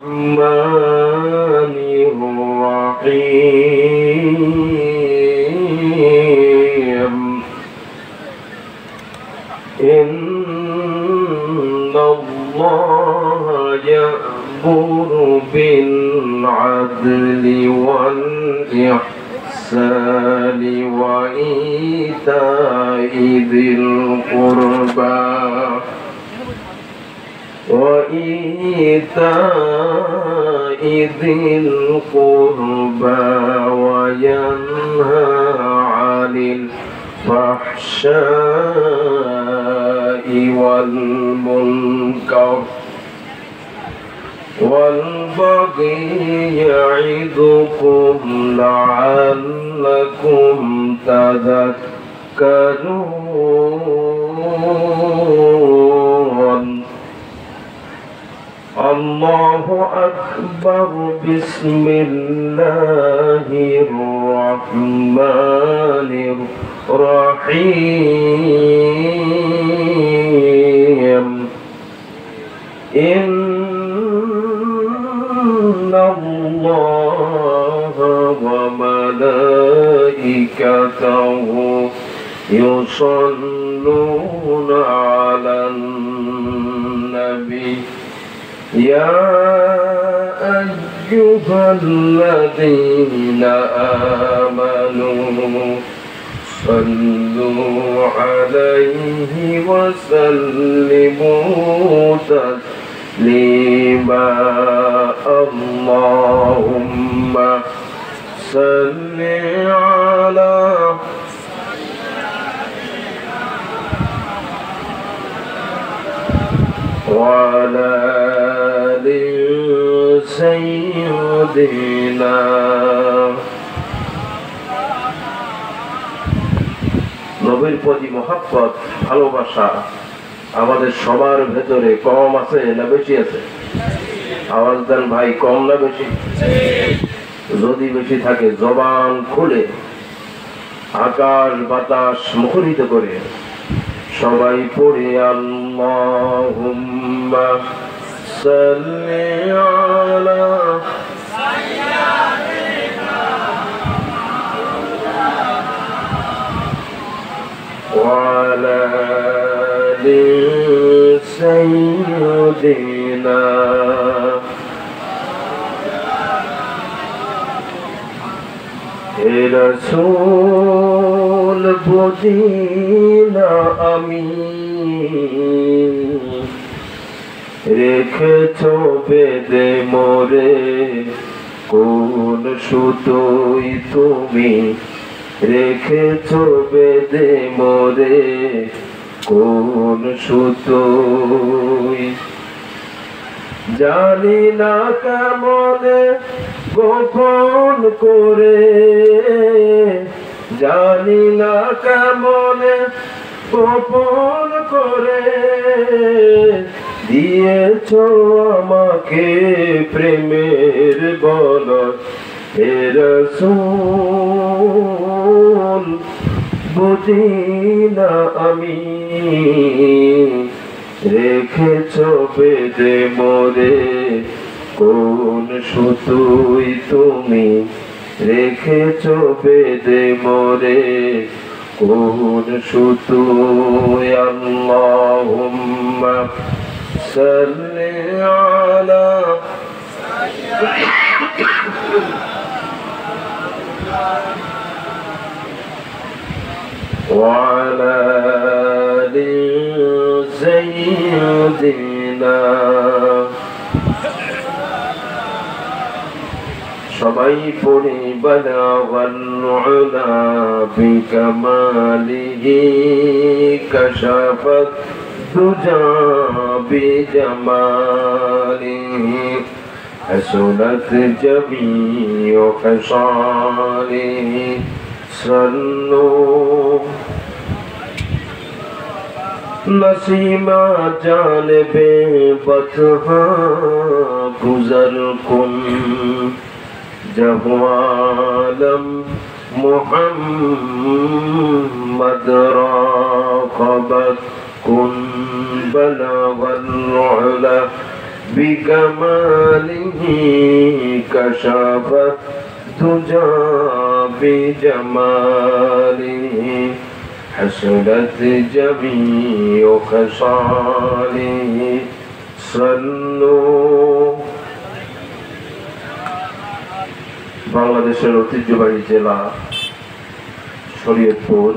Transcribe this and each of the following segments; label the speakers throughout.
Speaker 1: الرحمن الرحيم إن الله يأمر بالعدل والإحسان وإيتاء ذي القربى وينهى عن الفحشاء والمنكر والبغي يعظكم لعلكم تذكرون. الله أكبر. بسم الله الرحمن الرحيم. إن الله وملائكته يصلون على النبي يا أيها الذين آمنوا صلوا عليه وسلموا تسليما. اللهم صل على وعلى آل سيدنا। নবীর প্রতি মহব্বত ভালোবাসা আমাদের সবার ভেতরে কম আছে না বেশি আছে? আওয়াজ দেন ভাই, কম না বেশি? যদি বেশি থাকে জবান খুলে আকাশ বাতাস মুখরিত করে সবাই পড়ে আল্লাহুম্মা সাল্লি আলা ওয়া আলা আলি সাইয়্যিদিনা। হে রাসূল বুঝি না আমি রেখেছো বেদে মোরে কোন সুতোই তুমি রেখেছো বেদে মোরে কোন সুতোই জানি না কেমনে গোপন করে জানি না কেমনে গোপন করে দিয়েছো আমাকে প্রেমের বলয়। হে রাসূল বুঝি না আমি রেখেছো বেদে মোরে কোন সুতোই তুমি রেখেছো বেদে মোরে কোন সুতোই। আল্লাহুম্মা সাল্লি আলা ওয়া আলা আলি সাইয়্যিদিনা। সবাই পড়ি বালাগাল উলা বিকামালিহি কাশাফাত দুজা বিজামালিহি হাসুনাত জামিউ খাসালিহি সল্লু नसीमा जानबे बतहा गुजर कुन जवालम मुहम्मद राक़बत कुन बलगल उला بكماله كشف الدجى بجماله حسنت جميع خصاله صلوا বাংলাদেশের ঐতিহ্যবাহী জেলা শরীয়তপুর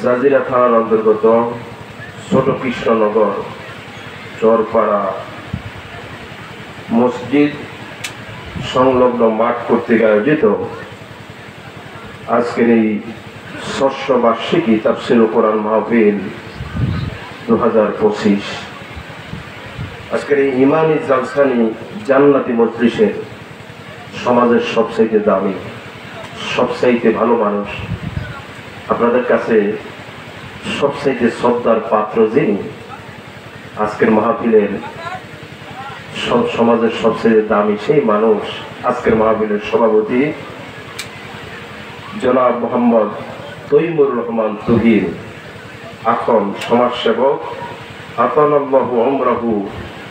Speaker 1: জাজিরা থানার অন্তর্গত ছোট কৃষ্ণনগর চরপাড়া মসজিদ সংলগ্ন মাঠ কর্তৃক আয়োজিত আজকের এই ষষ্ঠ বার্ষিকী তাফসীর কোরআন মাহফিল 2025 আজকের এই ইমানি জালসানি জান্নাতি মজলিসের সমাজের সবচাইতে দামি সবচাইতে ভালো মানুষ আপনাদের কাছে সবচাইতে শ্রদ্ধার পাত্র যিনি আজকের মাহফিলের সমাজের সবচেয়ে দামি সেই মানুষ আজকের মাহফিলের সভাপতি জনাব মোহাম্মদ তৈমুর রহমান তুহিন এখন সমাজসেবক আতানাল্লাহু উমরাহু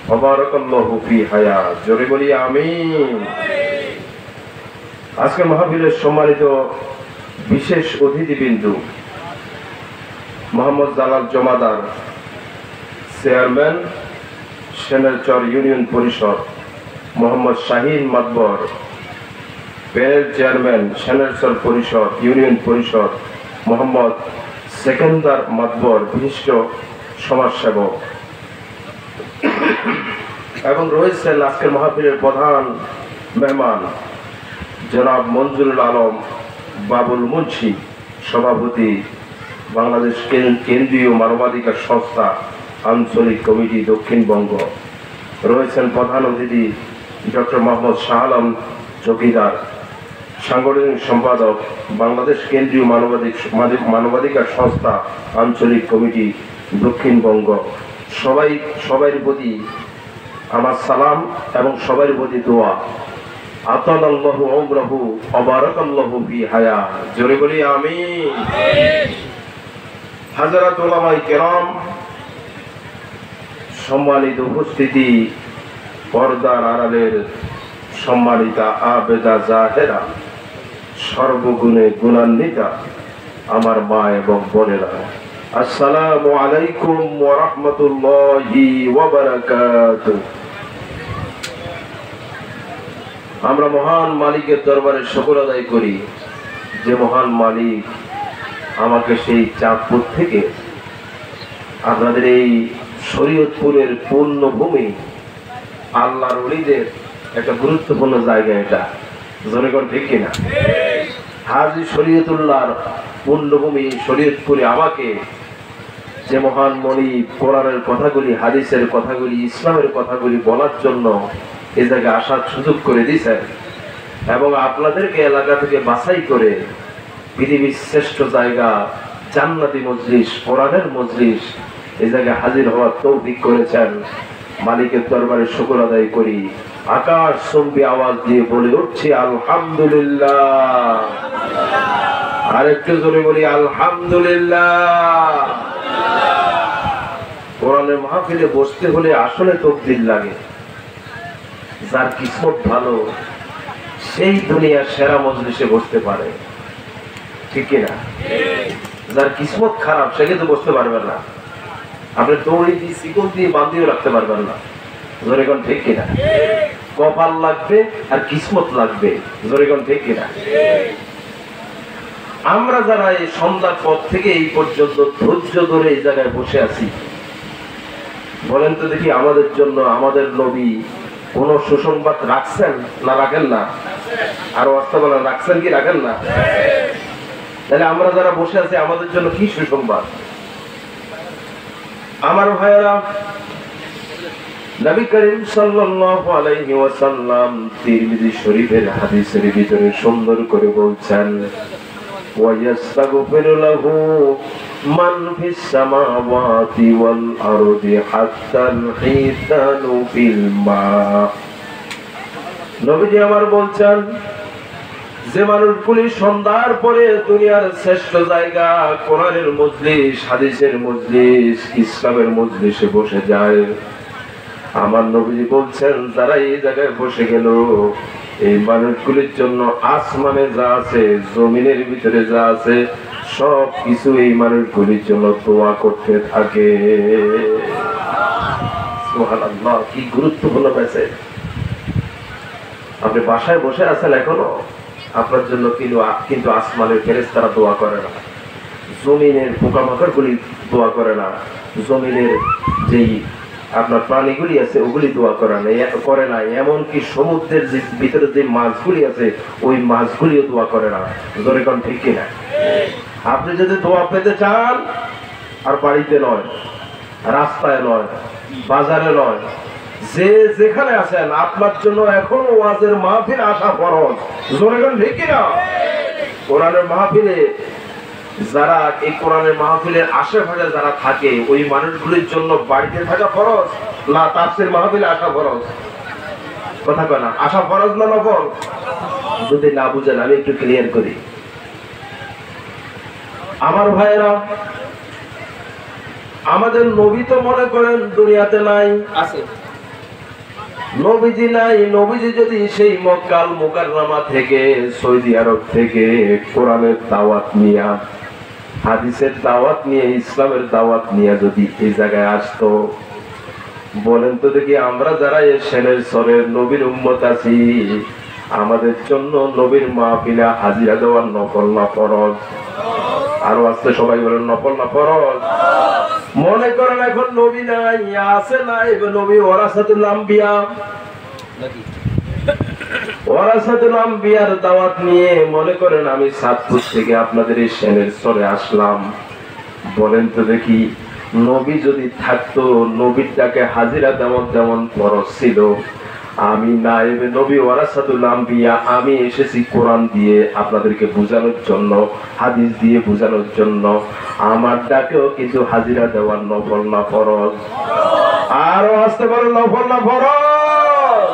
Speaker 1: ওয়া বারাকাল্লাহু ফি হায়াত জোরে বলি আমিন। আজকের মাহফিলের সম্মানিত বিশেষ অতিথিবৃন্দু মোহাম্মদ জালাল জমাদার চেয়ারম্যান সেনেরচর ইউনিয়ন পরিষদ, মোহাম্মদ শাহিন মাতবর প্যানেল চেয়ারম্যান সেনেরচর পরিষদ ইউনিয়ন পরিষদ, মোহাম্মদ সেকেন্দার মাতবর বিশিষ্ট সমাজসেবক এবং রয়েছেন আজকের মাহফিলের প্রধান মেহমান জনাব মঞ্জুরুল আলম বাবুল মুন্সি সভাপতি বাংলাদেশ কেন্দ্রীয় মানবাধিকার সংস্থা আঞ্চলিক কমিটি দক্ষিণবঙ্গ। রয়েছেন প্রধান অতিথি ডক্টর মোহাম্মদ শাহ আলম চৌকিদার সাংগঠনিক সম্পাদক বাংলাদেশ কেন্দ্রীয় মানবাধিকার সংস্থা আঞ্চলিক কমিটি দক্ষিণবঙ্গ। সবাই প্রতি আমার সালাম এবং সবার প্রতি দোয়া। আতানাল্লাহু উমরাহু ওয়া বারাকাল্লাহু ফি হায়াত জোরে বলি আমিন। হাযরাত উলামায়ে কেরাম, সম্মানিত উপস্থিতি, পর্দার আড়ালের সম্মানিতা আবেদা জাহেরা, সর্বগুণে গুণান্বিতা আমার মা এবং বোনেরা, আসসালামু আলাইকুম ওয়া রাহমাতুল্লাহি ওয়া বারাকাতুহু। আমরা মহান মালিকের দরবারে শুকর আদায় করি যে মহান মালিক আমাকে সেই চাঁদপুর থেকে আপনাদের এই শরীয়তপুরের পূর্ণভূমি আল্লাহর ওলিদের একটা গুরুত্বপূর্ণ জায়গা, এটা জনগণ ঠিক কিনা? হাজী শরীয়তুল্লাহর পূর্ণভূমি শরীয়তপুরে আমাকে যে মহান মনি কোরআনের কথাগুলি, হাদিসের কথাগুলি, ইসলামের কথাগুলি বলার জন্য এই জায়গায় আসার সুযোগ করে দিয়েছেন এবং আপনাদেরকে এলাকা থেকে বাছাই করে পৃথিবীর শ্রেষ্ঠ জায়গা জান্নাতি মজলিস, কোরআনের মজলিস এই জায়গায় হাজির হওয়ার তৌফিক করেছেন। মালিকের দরবারে শুকর আদায় করি, আকাশ চুম্বী আওয়াজ দিয়ে বলে উঠছি আলহামদুলিল্লাহ। আরেকটু জোরে বলি আলহামদুলিল্লাহ। কোরআনের মাহফিলে বসতে হলে আসলে তকদির লাগে। যার কিসমত ভালো সেই দুনিয়ার সেরা মজলিসে বসতে পারে, ঠিক কিনা? যার কিসমত খারাপ সে কিন্তু বসতে পারবেন না। আপনি দড়ি দিয়ে শিকল দিয়ে বাঁধিয়ে রাখতে পারবেন না, জোরেগণ ঠিক কিনা? কপাল লাগবে আর কিসমত লাগবে, জোরেগণ ঠিক কিনা? আমরা যারা এই সন্ধ্যার পর থেকে এই পর্যন্ত ধৈর্য ধরে এই জায়গায় বসে আছি, বলেন তো দেখি আমাদের জন্য আমাদের নবী কোন সুসংবাদ রাখছেন না রাখেন না? আরো অর্থ বলেন, রাখছেন কি রাখেন না? তাহলে আমরা যারা বসে আছি আমাদের জন্য কি সুসংবাদ? আমার ভাইয়েরা, নবী করিম সাল্লাল্লাহু আলাইহি ওয়াসাল্লাম তিরমিজি শরীফের হাদিসের ভিতরে সুন্দর করে বলছেন, ওয়ায়াস্তাগফিরু লাহু মান ফিস সামাওয়াতি ওয়াল আরদি হাত্তাল হিতানু ফিল মা। নবীজি আমার বলছেন, যে মানুষগুলি সন্ধ্যার পরে দুনিয়ার শ্রেষ্ঠ জায়গা কোরআনের মজলিস, হাদিসের মজলিস, ইসলামের মজলিসে বসে যায়, আমার নবীজি বলছেন যারা এই জায়গায় বসে গেল এই মানুষগুলির জন্য আসমানে যা আছে জমিনের ভিতরে যা আছে সব কিছু এই মানুষগুলির জন্য দোয়া করতে থাকে। সুবহানাল্লাহ, কি গুরুত্বপূর্ণ মেসেজ। আপনি বাসায় বসে আছেন এখনো, আপনার জন্য কিন্তু আসমানের ফেরেশতারা দোয়া করে না, জমিনের পোকামাকড় গুলি দোয়া করে না, জমিনের যেই আপনার প্রাণীগুলি আছে ওগুলি দোয়া করে না, এমনকি সমুদ্রের ভিতরে যে মাছগুলি আছে ওই মাছগুলিও দোয়া করে না। জোরে কোন ঠিক কিনা? আপনি যদি দোয়া পেতে চান, আর বাড়িতে নয়, রাস্তায় নয়, বাজারে নয়, যে যেখানে আছেন আপনার জন্য এখন ওয়াজের মাহফিল আসা ফরজ। জোরে কোন ঠিক কিনা? কোরআনের মাহফিলে যারা এই কোরআনের মাহফিলের আশেপাশে যারা থাকে ওই মানুষগুলির জন্য বাড়িতে থাকা ফরজ না তাফসীর মাহফিলে আসা ফরজ? কথা কয় না, আসা ফরজ না নফল? যদি না বুঝেন আমি একটু ক্লিয়ার করি। আমার ভাইয়েরা, আমাদের নবী তো মনে করেন দুনিয়াতে নাই, আছে নবীজি নাই। নবীজি যদি সেই মক্কাল মুকাররমা থেকে সৌদি আরব থেকে কোরআনের দাওয়াত নিয়ে, হাদিসের দাওয়াত নিয়ে, ইসলামের দাওয়াত নিয়ে যদি এই জায়গায় আসতো, বলেন তো দেখি আমরা যারা এই শেনের সরের নবীর উম্মত আছি আমাদের জন্য নবীর মাহফিলে হাজিরা দেওয়ার নফল না ফরজ? আরো আসতে সবাই বলেন নফল না ফরজ? মনে করেন এখন নবী নাই, আছে নাই নবী ওয়ারাসাতুল আম্বিয়া, ওয়ারাসাতুল আম্বিয়ার দাওয়াত নিয়ে মনে করেন আমি সাতপুর থেকে আপনাদের এই শেনের স্তরে আসলাম। বলেন তো দেখি নবী যদি থাকতো নবীর ডাকে হাজিরা দেওয়ার যেমন ফরজ ছিল, আমি নায়েবে নবী ওয়ারাসাতুল আম্বিয়া, আমি এসেছি কোরআন দিয়ে আপনাদেরকে বোঝানোর জন্য, হাদিস দিয়ে বোঝানোর জন্য, আমার ডাকেও কিন্তু হাজিরা দেওয়ার নফল না ফরজ? আরো আসতে পারেন নফল না ফরজ?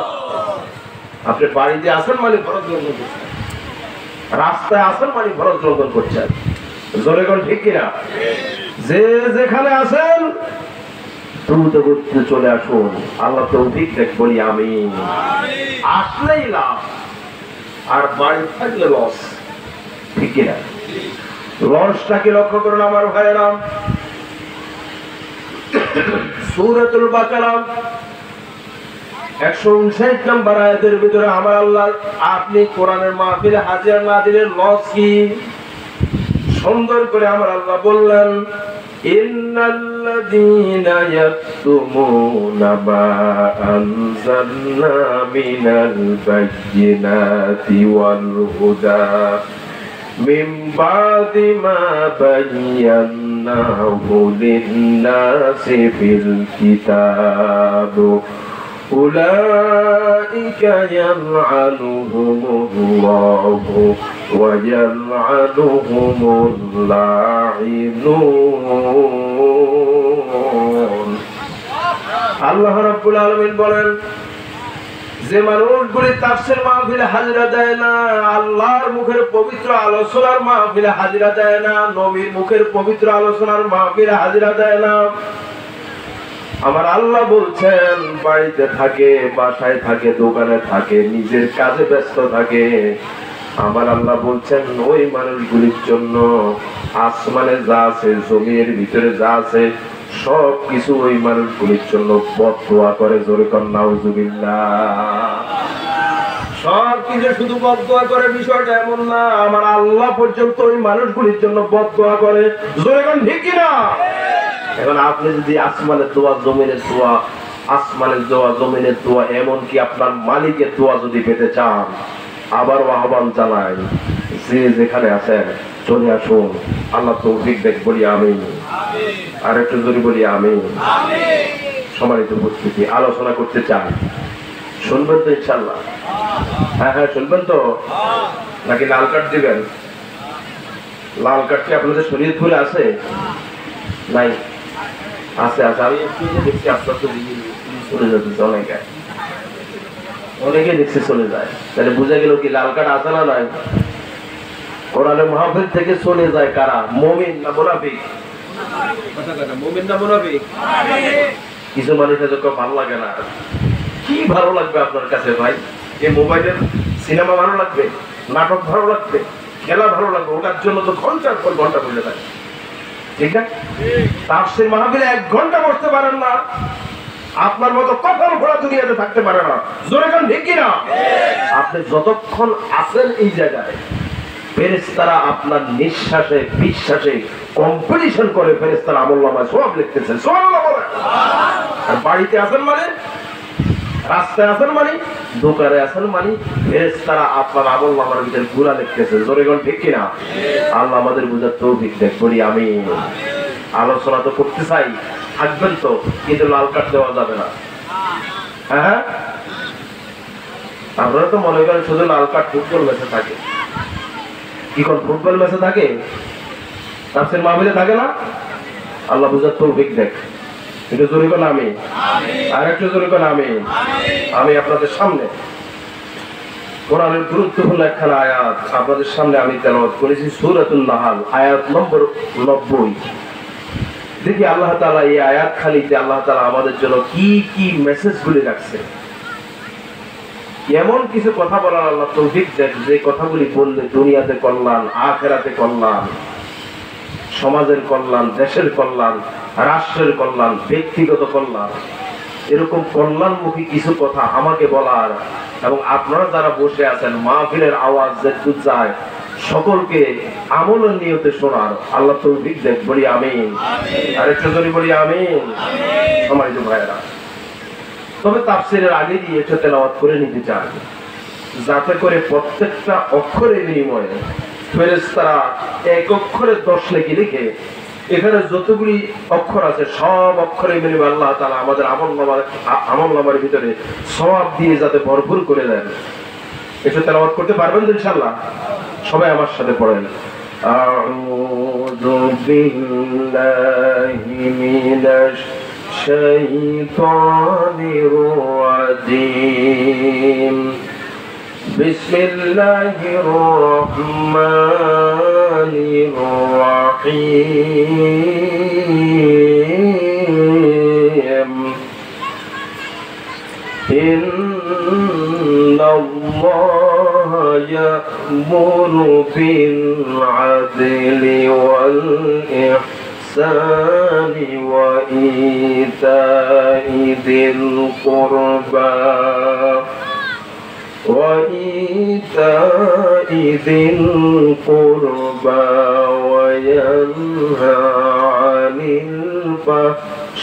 Speaker 1: আপনি বাড়িতে আসেন মানে ফরজ লঙ্ঘন করছেন, রাস্তায় আসেন মানে ফরজ লঙ্ঘন করছেন। জোরে কোন ঠিক কিনা? যে যেখানে আছেন দ্রুত গতিতে চলে আসুন। আল্লাহ তৌফিক দেখ বলি আমি। আসলেই লাভ, আর বাড়ি থাকলে লস। ঠিক কিনা? লসটাকে লক্ষ্য করুন আমার ভাইয়েরা। সূরাতুল বাকারা 159 নম্বর আয়াতের ভিতরে আমার আল্লাহ, আপনি কোরআনের মাহফিলে হাজিরা না দিলে লস কি? সুন্দর করে আমার আল্লাহ বললেন, ইন্নাল্লাযীনা ইয়াকতুমুনা মা আনজালনা মিনাল বায়্যিনাতি ওয়াল হুদা মিন বাদি মা বায়্যানাহু লিন-নাসি ফিল কিতাব উলাইকা ইয়ালআনুহুমুল্লাহু ওয়া ইয়ালআনুহুমুল লাঈনুন। আল্লাহ রাব্বুল আলামিন বলেন, যে মানুষগুলি তাফসীর মাহফিলে হাজিরা দেয় না, আল্লাহর মুখের পবিত্র আলোচনার মাহফিলে হাজিরা দেয় না, নবীর মুখের পবিত্র আলোচনার মাহফিলে হাজিরা দেয় না, আমার আল্লাহ বলছেন বাড়িতে থাকে, বাসায় থাকে, দোকানে থাকে, নিজের কাজে ব্যস্ত থাকে, আমার আল্লাহ বলছেন ওই মানুষগুলির জন্য আসমানে যা আছে, জমির ভিতরে যা আছে সব কিছু ওই মানুষগুলির জন্য বদদোয়া করে। জোরে কর নাউযুবিল্লাহ। সব কিছু শুধু বদদোয়া করে বিষয়টা এমন না, আমার আল্লাহ পর্যন্ত ওই মানুষগুলির জন্য বদদোয়া করে। জোরে কর ঠিক কিনা? এখন আপনি যদি আসমানের দোয়া, জমিনের দোয়া, আসমানের দোয়া, জমিনের দোয়া, এমনকি আপনার মালিকের দোয়া যদি পেতে চান, আবারও আহ্বান জানাই, যে যেখানে আছেন চলে আসুন। আল্লাহ তৌফিক দেখ বলি আমিন। আর একটু জোরে বলি আমিন। সম্মানিত উপস্থিতি, আলোচনা করতে চান, শুনবেন তো ইনশাআল্লাহ? হ্যাঁ হ্যাঁ শুনবেন তো? নাকি লাল কার্ড দিবেন? লাল কার্ড কি আপনাদের শরীয়তপুরে আছে? নাই? আছে আছে। আমি দেখছি আস্তে আস্তে চলে যাচ্ছে, অনেকে দেখছে চলে যায়। তাহলে বুঝা গেল কি লাল কার্ড আছে না নাই? কোরআনের মাহফিল থেকে চলে যায় কারা? মুমিন না মুনাফিক? মুমিন না মুনাফিক? কিছু মানুষের যখন ভালো লাগে না। কি ভালো লাগবে আপনার কাছে ভাই? এই মোবাইলের সিনেমা ভালো লাগবে, নাটক ভালো লাগবে, খেলা ভালো লাগবে, ওটার জন্য তো ঘন্টার পর ঘন্টা বসে থাকে, ঠিক না? তাফসীর মাহফিলে 1 ঘন্টা বসতে পারেন না, আপনার মতো কপাল ঘোরা দুনিয়াতে থাকতে পারে না। জোরে কান ঠিক না? আপনি যতক্ষণ আছেন এই জায়গায়, ফেরেশতারা আপনার নিঃশ্বাসে বিশ্বাসে কম্পিটিশন করে ফেরেশতারা আমলনামায় সওয়াব লিখতেছে। সুবহানাল্লাহ বলেন। আর বাড়িতে আছেন মানে, রাস্তায় আছেন মানে, দোকানে আছেন মানে, ফেরেশতারা আপনার আমলনামার ভিতরে গুনাহ লিখতেছে। জোরে কান ঠিক না? আল্লাহ আমাদের বুঝার তৌফিক দেখ। বলি আমি আলোচনা তো করতে চাই, থাকবেন তো, কিন্তু লাল কার্ড দেওয়া যাবে না। হ্যাঁ, আপনারা তো মনে করেন শুধু লাল কার্ড ফুটবল ম্যাচে থাকে। কি কোন ফুটবল ম্যাচে থাকে? তাফসীর মাহফিলে থাকে না? আল্লাহ বুঝার তৌফিক দেখ। একটু জোরে বলেন আমিন। আর একটু জোরে বলেন আমিন। আমি আপনাদের সামনে কোরআনের গুরুত্বপূর্ণ একখানা আয়াত আপনাদের সামনে আমি তেলাওয়াত করেছি, সূরাতুন নাহাল আয়াত নম্বর 90। দেখি আল্লাহ তাআলা এই আয়াত খালিতে আল্লাহ তাআলা আমাদের জন্য কি কি মেসেজগুলি রাখছে। এমন কিছু কথা বলার আল্লাহ তৌফিক দেন যে কথাগুলি বললে দুনিয়াতে কল্যাণ, আখিরাতে কল্যাণ, সমাজের কল্যাণ, দেশের কল্যাণ, রাষ্ট্রের কল্যাণ, ব্যক্তিগত কল্যাণ, এরকম কল্যাণমুখী কিছু কথা আমাকে বলার, এবং আপনারা যারা বসে আছেন মাহফিলের আওয়াজ যেটুকু যায় সকলকে আমলের নিয়তে শোনার আল্লাহ তৌফিক দেন। বলি আমিন। আরেকটু জোরে বলি আমিন। সম্মানিত ভাইয়েরা, তবে তাফসীরের আগে দিয়ে এটা তেলাওয়াত করে নিতে চাই, যাতে করে প্রত্যেকটা অক্ষরের বিনিময়ে ফেরেশতারা 1 অক্ষরে 10 নেকি লিখে, এখানে যতগুলি অক্ষর আছে সব অক্ষরের বিনিময়ে আল্লাহ তাআলা আমাদের আমলনামার ভিতরে সওয়াব দিয়ে যাতে ভরপুর করে দেন। এটা তেলাওয়াত করতে পারবেন তো ইনশাআল্লাহ? সবাই আমার সাথে পড়েন। আউযু বিল্লাহি মিনাশ শাইতানির রাজীম। বিসমিল্লাহির রহমানির রহিম। ইন্নাল্লাহা ইয়া'মুরু বিল আদলি ওয়াল ইহসানি ওয়া ইতা'i যিল কুরবা وإيتاء ذي القربى وينهى عن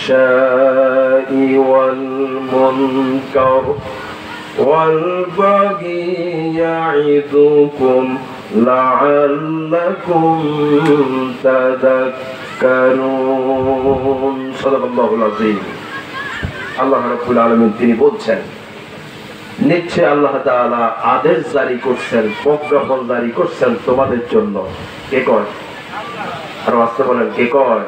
Speaker 1: الفحشاء والمنكر والبغي يعظكم لعلكم تذكرون صدق الله العظيم। আল্লাহ রাব্বুল আলামিন তিনি বলছেন, নিশ্চয় আল্লাহ তাআলা আদেশ জারি করছেন, প্রজ্ঞাপন জারি করছেন তোমাদের জন্য। কে কয়? আর আসতে বলেন, কে কয়?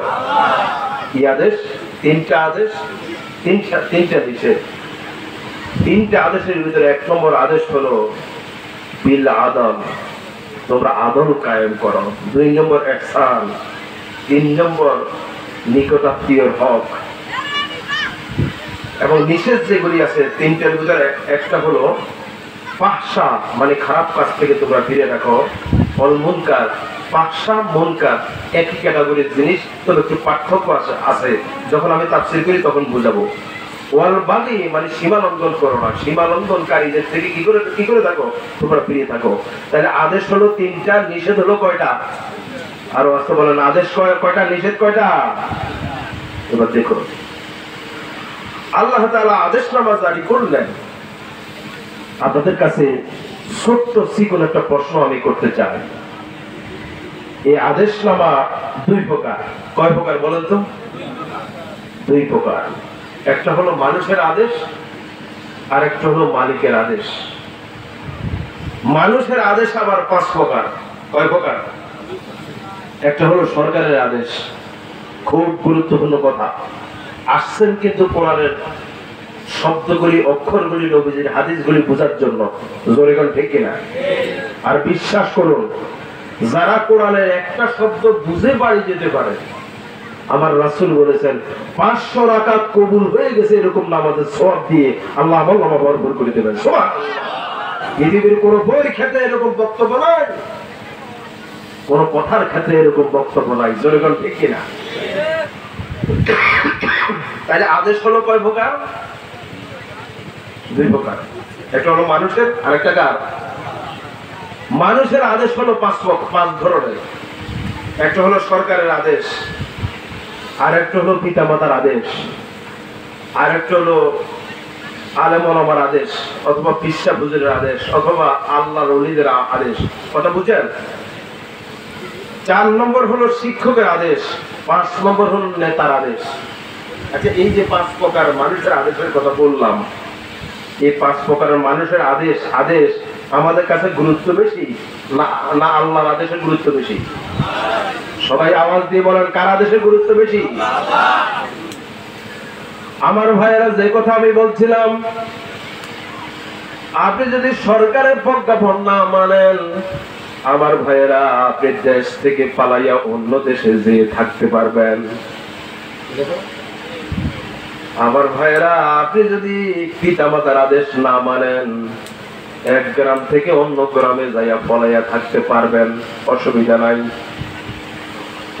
Speaker 1: কি আদেশ? 3টা আদেশ, 3টা নিষেধ। 3টা আদেশের ভিতরে 1 নম্বর আদেশ হলো বিল আদল, তোমরা আদল কায়েম করো। 2 নম্বর ইহসান, 3 নম্বর নিকটাত্মীয়র হক। এবং নিষেধ যেগুলি আছে 3টার ভিতরে একটা হলো ফাহশা, মানে খারাপ কাজ থেকে তোমরা ফিরে রাখো। অল মুনকার, ফাহশা মুনকার একই ক্যাটাগরির জিনিস, তবে একটু পার্থক্য আছে, যখন আমি তাফসীর করি তখন বুঝাবো। ওয়াল বাগি মানে সীমা লঙ্ঘন করো না, সীমা লঙ্ঘনকারীদের থেকে কি করে থাকো? তোমরা ফিরে থাকো। তাহলে আদেশ হলো 3টা, নিষেধ হলো কয়টা? আরো আসতে বলেন, আদেশ কয়টা, নিষেধ কয়টা? এবার দেখো, আল্লাহ তাআলা আদেশনামা জারি করলেন। আপনাদের কাছে ছোট্ট চিকন একটা প্রশ্ন আমি করতে চাই। এই আদেশনামা 2 প্রকার। কয় প্রকার বলেন তো? 2 প্রকার। একটা হলো মানুষের আদেশ, আর একটা হলো মালিকের আদেশ। মানুষের আদেশ আবার 5 প্রকার। কয় প্রকার? একটা হলো সরকারের আদেশ, খুব গুরুত্বপূর্ণ কথা আসছেন কিন্তু কোরআনের শব্দগুলি, অক্ষরগুলি, নবীজির হাদিসগুলি বোঝার জন্য। জোরে কোন ঠিক কিনা? আর বিশ্বাস করুন, যারা কোরআনের একটা শব্দ বুঝে বাড়ি যেতে পারে আমার রাসূল বলেছেন 500 রাকাত কবুল হয়ে গেছে এরকম নামাজের সওয়াব দিয়ে আল্লাহ আমল-নামা ভরপুর করে দেবেন। সুবহানাল্লাহ। পৃথিবীর কোন বইয়ের ক্ষেত্রে এরকম বক্তব্য নাই, কোন কথার ক্ষেত্রে এরকম বক্তব্য নাই। জোরে বল ঠিক কিনা? তাহলে আদেশ হলো কয় প্রকার? 2 প্রকার। একটা হলো মানুষের, আরেকটা কার? মানুষের আদেশ হলো 5 ধরনের। একটা হলো সরকারের আদেশ, আরেকটা হলো পিতামাতার আদেশ, আরেকটা হলো আলেম ওলামার আদেশ, অথবা পিসা হুজুরের আদেশ, অথবা আল্লাহর ওলিদের আদেশ। কথা বুঝেন? 4 নম্বর হলো শিক্ষকের আদেশ, 5 নম্বর হলো নেতার আদেশ। আচ্ছা, এই যে 5 প্রকার মানুষের আদেশের কথা বললাম, এই 5 প্রকারের মানুষের আদেশ আমাদের কাছে গুরুত্ব বেশি না আল্লাহর আদেশের গুরুত্ব বেশি? সবাই আওয়াজ দিয়ে বলেন, কার আদেশের গুরুত্ব বেশি? আমার ভাইয়েরা, যে কথা আমি বলছিলাম, আপনি যদি সরকারের প্রজ্ঞাপন না মানেন, আমার ভাইয়েরা, আপনি দেশ থেকে পালাইয়া অন্য দেশে যেয়ে থাকতে পারবেন। আমার ভাইয়েরা, আপনি যদি পিতামাতার আদেশ না মানেন, এক গ্রাম থেকে অন্য গ্রামে যাইয়া পলাইয়া থাকতে পারবেন, অসুবিধা নাই।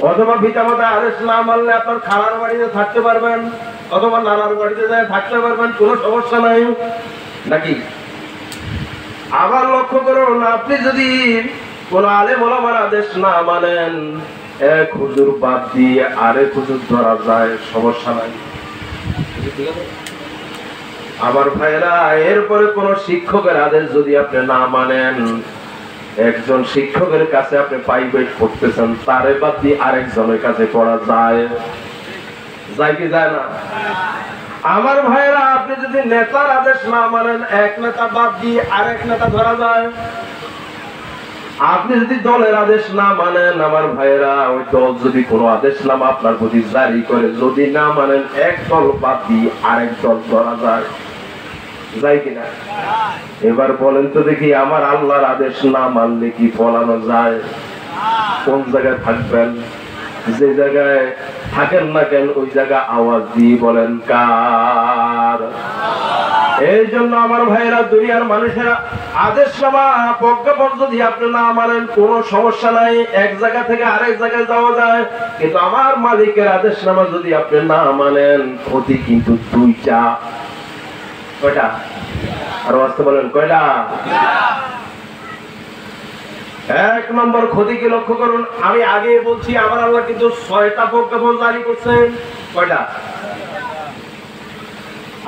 Speaker 1: অথবা পিতামাতার আদেশ না মানলে আপনার খালার বাড়িতে থাকতে পারবেন, অথবা নানার বাড়িতে যাইয়া থাকতে পারবেন, কোনো সমস্যা নাই, নাকি? আবার লক্ষ্য করুন, আপনি যদি কোন আলেম ওলামার আদেশ না মানেন, এক হুজুর বাদ দিয়ে আরেক হুজুর ধরা যায়, সমস্যা নাই। আমার ভাইরা, এরপরে কোন শিক্ষকের আদেশ যদি আপনি না মানেন, একজন শিক্ষকের কাছে আপনি প্রাইভেট পড়তেছেন, তারে বাদ দিয়ে আরেকজনের কাছে পড়া যায় কি যায় না? আমার ভাইরা, আপনি যদি নেতার আদেশ না মানেন, এক নেতা বাদ দিয়ে আরেক নেতা ধরা যায়। আপনি যদি দলের আদেশ না মানেন, আমার ভাইরা, ওই দল যদি কোনো আদেশ নামা আপনার প্রতি জারি করে, যদি না মানেন, এক দল বাদ দিয়ে আরেক দল ধরা যায় কিনা? এবার বলেন তো দেখি, আমার আল্লাহর আদেশ না মানলে কি পলানো যায়? কোন জায়গায় থাকবেন? যে জায়গায় থাকেন না কেন, ওই জায়গা আওয়াজ দিয়ে বলেন, কার? এই জন্য আমার ভাইয়েরা, দুনিয়ার মানুষেরা আদেশ নামা প্রজ্ঞাপন যদি আপনি না মানেন, কোনো সমস্যা নাই, এক জায়গা থেকে আরেক জায়গায় যাওয়া যায়। কিন্তু আমার মালিকের আদেশ নামা যদি আপনি না মানেন, ক্ষতি কিন্তু 2টা। কয়টা? আরো আসতে বলেন, কয়টা? 1 নম্বর ক্ষতি কি লক্ষ্য করুন, আমি আগে বলছি, আমার আল্লাহ কিন্তু 6টা প্রজ্ঞাপন জারি করছেন। কয়টা?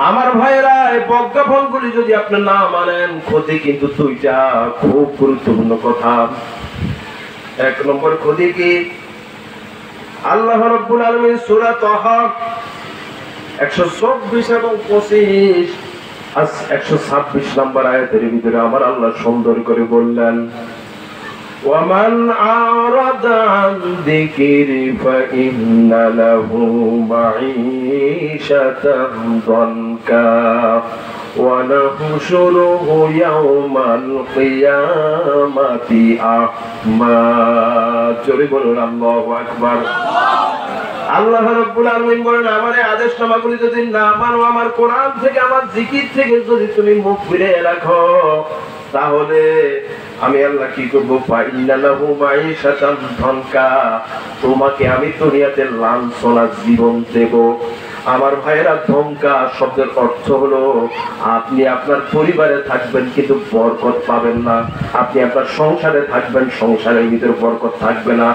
Speaker 1: আমার ভাইয়েরা, এই প্রজ্ঞাপনগুলি যদি আপনি না মানেন, ক্ষতি কিন্তু 2টা। খুব গুরুত্বপূর্ণ কথা। 1 নম্বর ক্ষতি কি? আল্লাহ রাব্বুল আলামিন সূরা তাহা 124 এবং 25 126 নম্বর আয়াতের ভিতরে আমার আল্লাহ সুন্দর করে বললেন, وَمَنْ أَعْرَضَ عَنْ ذِكْرِي فَإِنَّ لَهُ مَعِيشَةً ضَنكًا وَنَحْشُرُهُ يَوْمَ الْقِيَامَةِ أَعْمَى। জোরে বলুন, আল্লাহু আকবার। আল্লাহ রাব্বুল আলামিন বলেন, আমার এই আদেশনামাগুলি যদি না মানো, আমার কোরআন থেকে, আমার জিকির থেকে যদি তুমি মুখ ফিরিয়ে রাখো, তাহলে আমি আল্লাহ কি করবো? তোমাকে আমি দুনিয়াতে লাঞ্ছনা জীবন দেব। আমার ভাইয়েরা, ধমকা শব্দের অর্থ হলো, আপনি আপনার পরিবারে থাকবেন কিন্তু বরকত পাবেন না। আপনি আপনার সংসারে থাকবেন, সংসারের ভিতরে বরকত থাকবে না।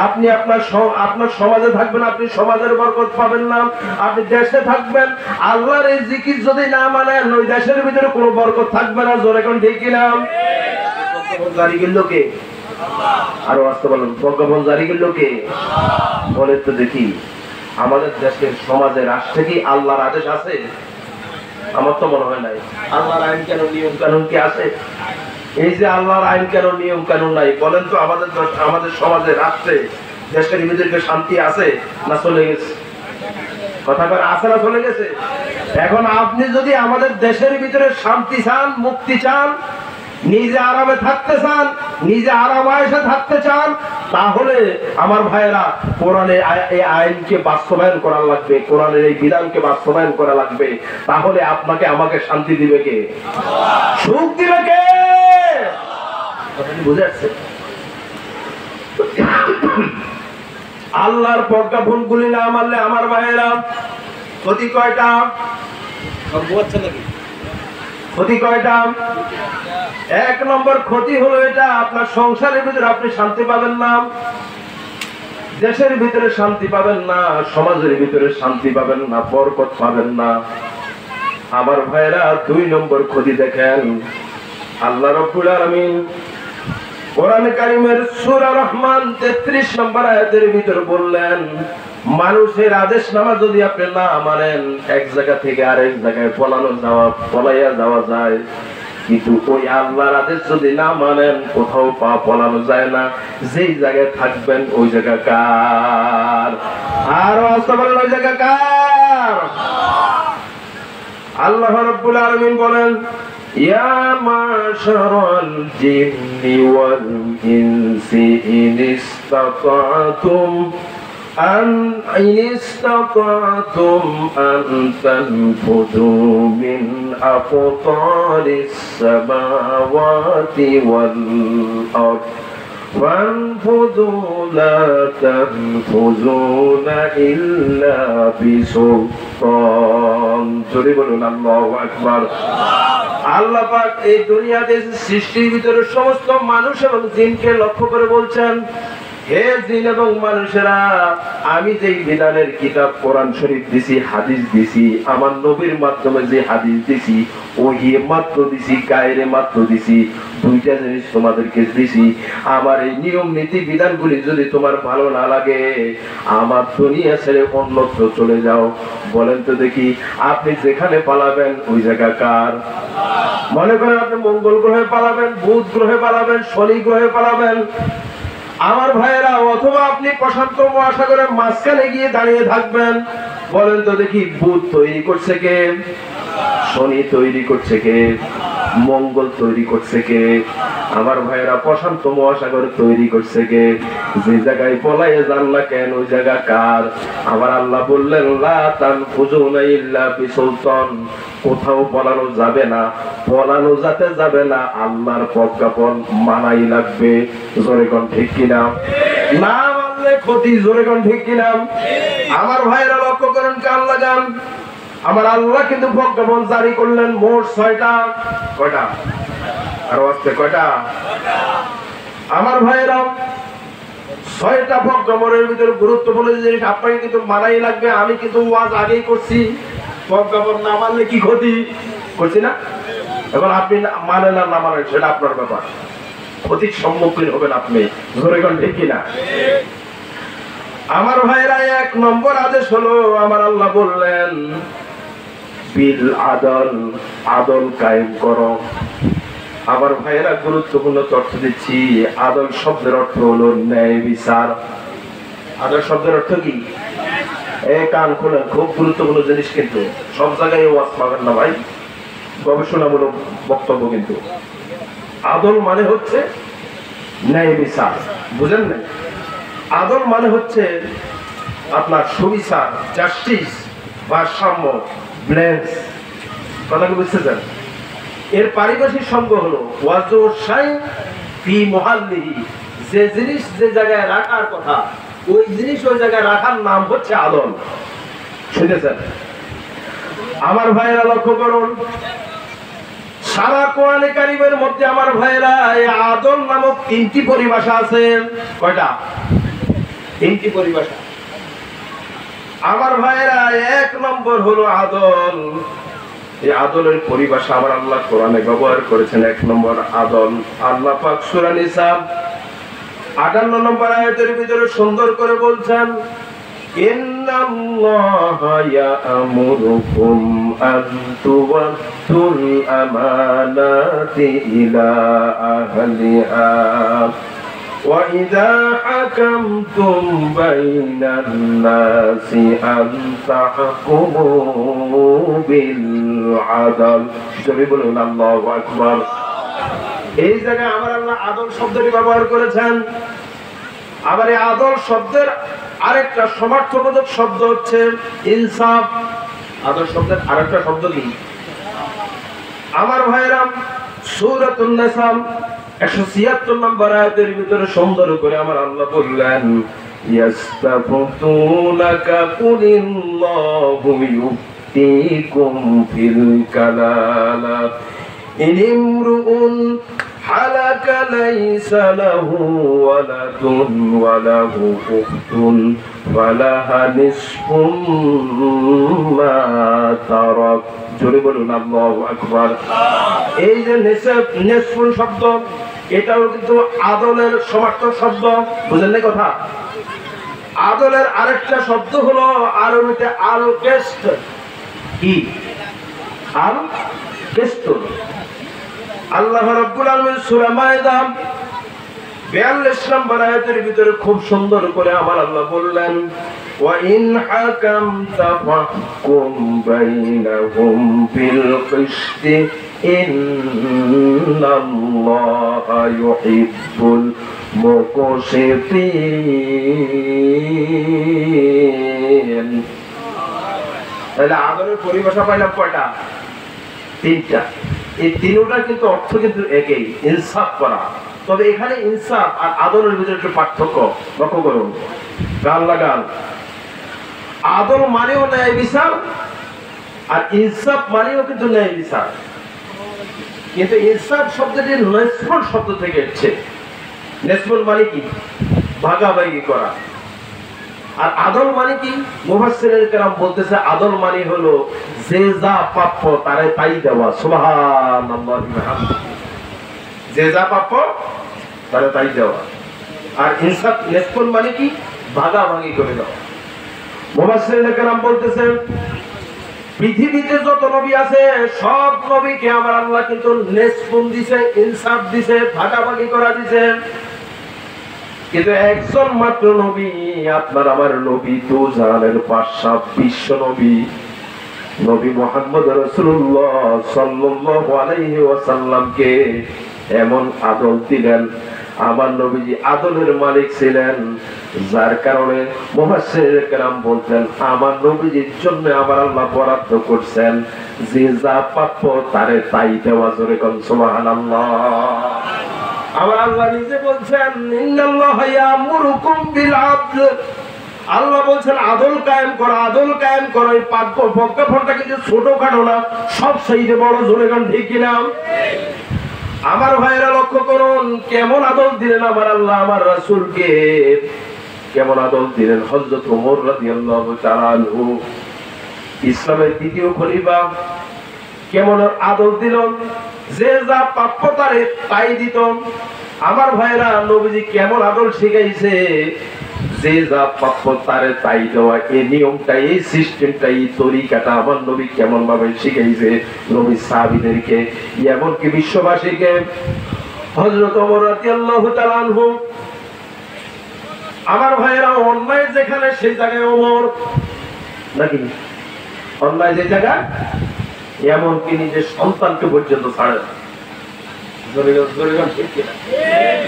Speaker 1: আপনি আপনার সমাজে থাকবেন, আপনি সমাজের বরকত পাবেন না। আপনি দেশে থাকবেন, আল্লাহর এই জিকির যদি না মানেন, ওই দেশের ভিতরে কোনো বরকত থাকবে না। জোরে কোন ঠিক কিনা? জারি করলো কে? আরো আসতে বলেন, প্রজ্ঞাপন জারি করলো কে? বলে তো দেখি, আমাদের দেশের সমাজে, রাষ্ট্রে কি আল্লাহর আদেশ আছে? আমার তো মনে হয় নাই। আল্লাহর আইন কানুন নিয়ম কানুন কি আছে? এই যে আল্লাহর আইন কানুন নিয়ম কানুন নাই, বলেন তো আমাদের সমাজে, রাষ্ট্রে, দেশের ভিতরে শান্তি আছে না চলে গেছে? কথা কর, আছে না চলে গেছে? এখন আপনি যদি আমাদের দেশের ভিতরে শান্তি চান, মুক্তি চান, নিজে আরামে থাকতে চান, নিজে আরাম আয়েশে থাকতে চান, তাহলে আমার ভাইয়েরা কোরআনে এই আইনকে বাস্তবায়ন করা লাগবে, কোরআনের এই বিধানকে বাস্তবায়ন করা লাগবে। তাহলে আপনাকে আমাকে শান্তি দিবে কে? সুখ দিবে কে? বুঝে আসছে? আল্লাহর প্রজ্ঞাপন গুলি না মানলে আমার ভাইয়েরা ক্ষতি কয়টা? ক্ষতি কয়টা? এক নম্বর ক্ষতি হলো এটা, আপনার সংসারের ভিতরে আপনি শান্তি পাবেন না, দেশের ভিতরে শান্তি পাবেন না, সমাজের ভিতরে শান্তি পাবেন না, বরকত পাবেন না। আমার ভাইরা দুই নম্বর ক্ষতি দেখেন, আল্লাহ রাব্বুল আলামিন কোরআনে কারীমের সূরা রহমান 33 নম্বর আয়াতের ভিতরে বললেন, মানুষের আদেশ নামা যদি আপনি না মানেন, এক জায়গা থেকে আরেক জায়গায় পলাইয়া যাওয়া যায়, কিন্তু ওই আল্লাহর আদেশ যদি না মানেন কোথাও পলানো যায় না। যেই জায়গায় থাকবেন ওই জায়গা কার? আর আস্তে বলেন, ওই জায়গা কার? আল্লাহ রাব্বুল আলামিন বলেন, ইয়া মাশারাল জিন্নি ওয়াল ইনসি ইন ইসতাতাতুম أن إن استطعتم أن تنفذوا من أقطار السماوات والأرض فانفذوا لا تنفذون إلا بسلطان الله أكبر। আল্লাহ পাক এই দুনিয়াতে সৃষ্টির ভিতরে সমস্ত মানুষ এবং জিনকে লক্ষ্য করে বলছেন, হে জিন এবং মানুষেরা, আমি যেই বিধানের কিতাব কোরআন শরীফ দিছি, হাদিস দিছি, আমার নবীর মাধ্যমে যে হাদিস দিছি, ওহী মাত্র দিছি, গায়রে মাত্র দিছি, দুইটা জিনিস তোমাদেরকে দিছি। আমার এই নিয়ম নীতি বিধানগুলি যদি তোমার ভালো না লাগে, আমার দুনিয়া ছেড়ে অন্যত্র চলে যাও। বলেন তো দেখি, আপনি যেখানে পালাবেন ওই জায়গা কার? মনে করেন আপনি মঙ্গল গ্রহে পালাবেন, বুধ গ্রহে পালাবেন, শনি গ্রহে পালাবেন আমার ভাইয়েরা, অথবা আপনি প্রশান্ত মহাসাগরের মাঝখানে গিয়ে দাঁড়িয়ে থাকবেন। বলেন তো দেখি, বুধ তৈরি করছে কে? শনি তৈরি করছে কে? মঙ্গল তৈরি করছে কে? আমার ভাইয়েরা, প্রশান্ত মহাসাগর তৈরি করছে কে? যে জায়গায় পলাইয়ে যান না কেন ওই জায়গা কার? আমার আল্লাহ বললেন, লা তানফুজুনা ইল্লা বিসুলতান, কোথাও পলানো যাবে না, পলানো যাতে যাবে না, আল্লাহর প্রজ্ঞাপন মানাই লাগবে। জোরে কোন ঠিক কিনা? না মানলে ক্ষতি। জোরে কোন ঠিক কিনা? আমার ভাইয়েরা লক্ষ্য করেন, কান লাগান। আমার আল্লাহ কিন্তু প্রজ্ঞাপন জারি করলেন মোট 6টা। কয়টা? আরো আসছে কয়টা? আমার ভাইয়েরা, 6টা প্রজ্ঞাপনের ভিতরে গুরুত্বপূর্ণ জিনিস আপনাকে কিন্তু মানাই লাগবে। আমি কিন্তু ওয়াজ আগেই করছি, প্রজ্ঞাপন না মানলে কি ক্ষতি করছি না? এখন আপনি মানেন না মানেন সেটা আপনার ব্যাপার, ক্ষতির সম্মুখীন হবেন আপনি। ধরে কোন ঠিক কিনা? আমার ভাইরা, 1 নম্বর আদেশ হলো, আমার আল্লাহ বললেন, বিল আদল, আদল কায়েম করো। আমার ভাইয়েরা, গুরুত্বপূর্ণ তথ্য দিচ্ছি। আদল শব্দের অর্থ হলো ন্যায় বিচার। আদল শব্দের অর্থ কি? কান খোলেন, খুব গুরুত্বপূর্ণ জিনিস, কিন্তু সব জায়গায় ওয়াজ পাবেন না ভাই, গবেষণামূলক বক্তব্য। কিন্তু আদল মানে হচ্ছে ন্যায় বিচার, বুঝেন না? আদল মানে হচ্ছে আপনার সুবিচার, জাস্টিস, ভারসাম্য, ব্যালেন্স। কথাকে বুঝতেছেন? এর পারিভাষিক শব্দ হলো ওয়াজু শাই ফি মুহাল্লিহি, যে জিনিস যে জায়গায় রাখার কথা ওই জিনিস ওই জায়গায় রাখার নাম হচ্ছে আদল। শুনেছেন? আমার ভাইয়েরা লক্ষ্য করুন, সারা কোরআনে কারীমের মধ্যে আমার ভাইয়েরা এই আদল নামক 3টি পরিভাষা আছে। কয়টা? 3টি পরিভাষা। আমার ভাইয়েরা, 1 নম্বর হলো আদল। এই আদলের পরিভাষা আমার আল্লাহ কোরআনে ব্যবহার করেছেন। 1 নম্বর আদল আল্লাহ পাক সূরা নিসা 58 নম্বর আয়াতের ভিতরে সুন্দর করে বলছেন, ইন্নাল্লাহা ইয়া'মুরুকুম আন তুওয়াদ্দুল আমানাতি ইলা আহলিহা ওয়া ইযা হাকামতুম বাইনান নাসি আন তাহকুমু বিল আদল। সবাই বলুন আল্লাহু আকবার। এই জায়গায় আমার আল্লাহ আদল শব্দটি ব্যবহার করেছেন। আবার এই আদল শব্দের আরেকটা সমার্থবোধক শব্দ হচ্ছে ইনসাফ। আদল শব্দের আরেকটা শব্দ কি? আমার ভাইরা, সূরাতুন নিসা 176 নম্বর আয়াতের ভিতরে সুন্দর করে আমার আল্লাহ বললেন, ইয়াস্তাফতুনাকা কুলিল্লাহু ইউফতিকুম ফিল কালালা ইন ইমরুউন হালাকা লাইসা লাহু ওয়ালাদুন ওয়া লাহু উখতুন ফালাহা নিসফুম মা তারাক। জোরে বলুন আল্লাহু আকবার। এই যে নিসফুন শব্দ, এটাও কিন্তু আদলের সমার্থক শব্দ। বুঝলেন না কথা? আদলের আরেকটা শব্দ হলো আরবিতে আল কেস্ট। কি? আল কেস্ট। আল্লাহ রাব্বুল আলামিন সূরা মায়েদা 42 নম্বর আয়াতের ভিতরে খুব সুন্দর করে আমার আল্লাহ বললেন, ওয়া ইন হাকামতা ফাহকুম বাইনাহুম বিল কিসতি ইন্নাল্লাহা ইউহিব্বুল মুকসিতিন। তাহলে আদলের পরিভাষা পাইলাম কয়টা? তিনটা। এই তিনটা কিন্তু অর্থ কিন্তু একই, ইনসাফ করা। তবে এখানে ইনসাফ আর আদলের ভিতরে একটু পার্থক্য লক্ষ্য করুন। গান লাগান। আদল মানেও ন্যায় বিচার, আর ইনসাফ মানেও কিন্তু ন্যায় বিচার। কিন্তু ইনসাফ শব্দটি নেসফুল শব্দ থেকে এসেছে। নেসফুল মানে কি? ভাগাভাগি করা। আর আদল মানে কি? মুফাসসিরিন কেরাম বলতেছে আদল মানে হলো যে যা প্রাপ্য তারে তাই দেওয়া। সুবহানাল্লাহি ওয়া বিহামদিহি। যে যা প্রাপ্য তারে তাই দেওয়া। আর ইনসাফ নেসফুল মানে কি? ভাগাভাগি করে দেওয়া। মুফাসসিরিন কেরাম বলতেছে পৃথিবীতে যত নবী আছে সব নবীকে আমার আল্লাহ কিন্তু নেসফুল দিছে, ইনসাফ দিছে, ভাগাভাগি করা দিছে। কিন্তু একজন মাত্র নবী, আপনার আমার নবী, তো জাহানের বাদশা, বিশ্ব নবী, নবী মুহাম্মদ রাসূলুল্লাহ সাল্লাল্লাহু আলাইহি ওয়াসাল্লামকে এমন আদল দিলেন। আমার নবীজি আদলের মালিক ছিলেন, যার কারণে মুফাসসিরিন কেরাম বলতেন আমার নবীজির জন্য আমার আল্লাহ বরাদ্দ করছেন যে যা প্রাপ্য তারে তাই দেওয়া। জোরে কোন সুবহানাল্লাহ। আমার আল্লাহ নিজে বলছেন, ইন্নাল্লাহা ইয়ামুরুকুম বিল আদল। আল্লাহ বলছেন আদল কায়েম করা, আদল কায়েম করা। এই প্রজ্ঞাপনটা কিন্তু ছোটখাটো না, সব চাইতে বড়। জোরে কোন ঠিক কিনা? আমার ভাইরা লক্ষ্য করুন কেমন আদল দিলেন আমার আল্লাহ আমার রাসূলকে। কেমন আদল দিলেন। হযরত ওমর রাদিয়াল্লাহু তাআলা আনহু, ইসলামের দ্বিতীয় খলিফা, কেমন আদল দিল। যে যা প্রাপ্য তারে তাই দিত। আমার ভাইরা নবীজি কেমন আদল শিখাইছে, যে যা প্রাপ্য তারে তাই দেওয়া। এই নিয়মটা, এই সিস্টেমটা, এই তরিকাটা আমার নবী কেমন ভাবে শিখাইছে নবী সাহাবীদেরকে, এমনকি বিশ্ববাসীকে। হযরত ওমর রাদিয়াল্লাহু তাআলা আনহু, আমার ভাইরা অন্যায় যেখানে সেই জায়গায় ওমর, নাকি? অন্যায় যে জায়গায়, এমনকি নিজের সন্তানকে পর্যন্ত ছাড়ে না।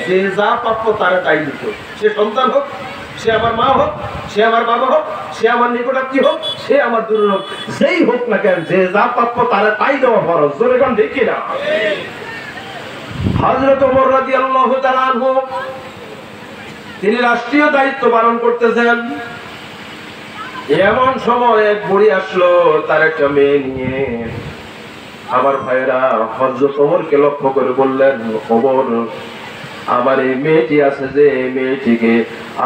Speaker 1: যে যা প্রাপ্য তারা তাই দিত। সে সন্তান হোক, সে আমার মা হোক, সে আমার বাবা হোক, সে আমার নিকটাত্মীয় হোক, সে আমার দূর হোক, যেই হোক না কেন, যে যা প্রাপ্য তারা তাই দেওয়া ফরজ। জোরে কোন ঠিক কিনা? হযরত ওমর রাদিয়াল্লাহু তাআলা আনহু তিনি রাষ্ট্রীয় দায়িত্ব পালন করতেছেন। এমন সময় এক বুড়ি আসলো তার একটা মেয়ে নিয়ে। আমার ভাইরা হযরত ওমরকে লক্ষ্য করে বললেন, ওমর, আমার এই মেয়েটি আছে যে মেয়েটিকে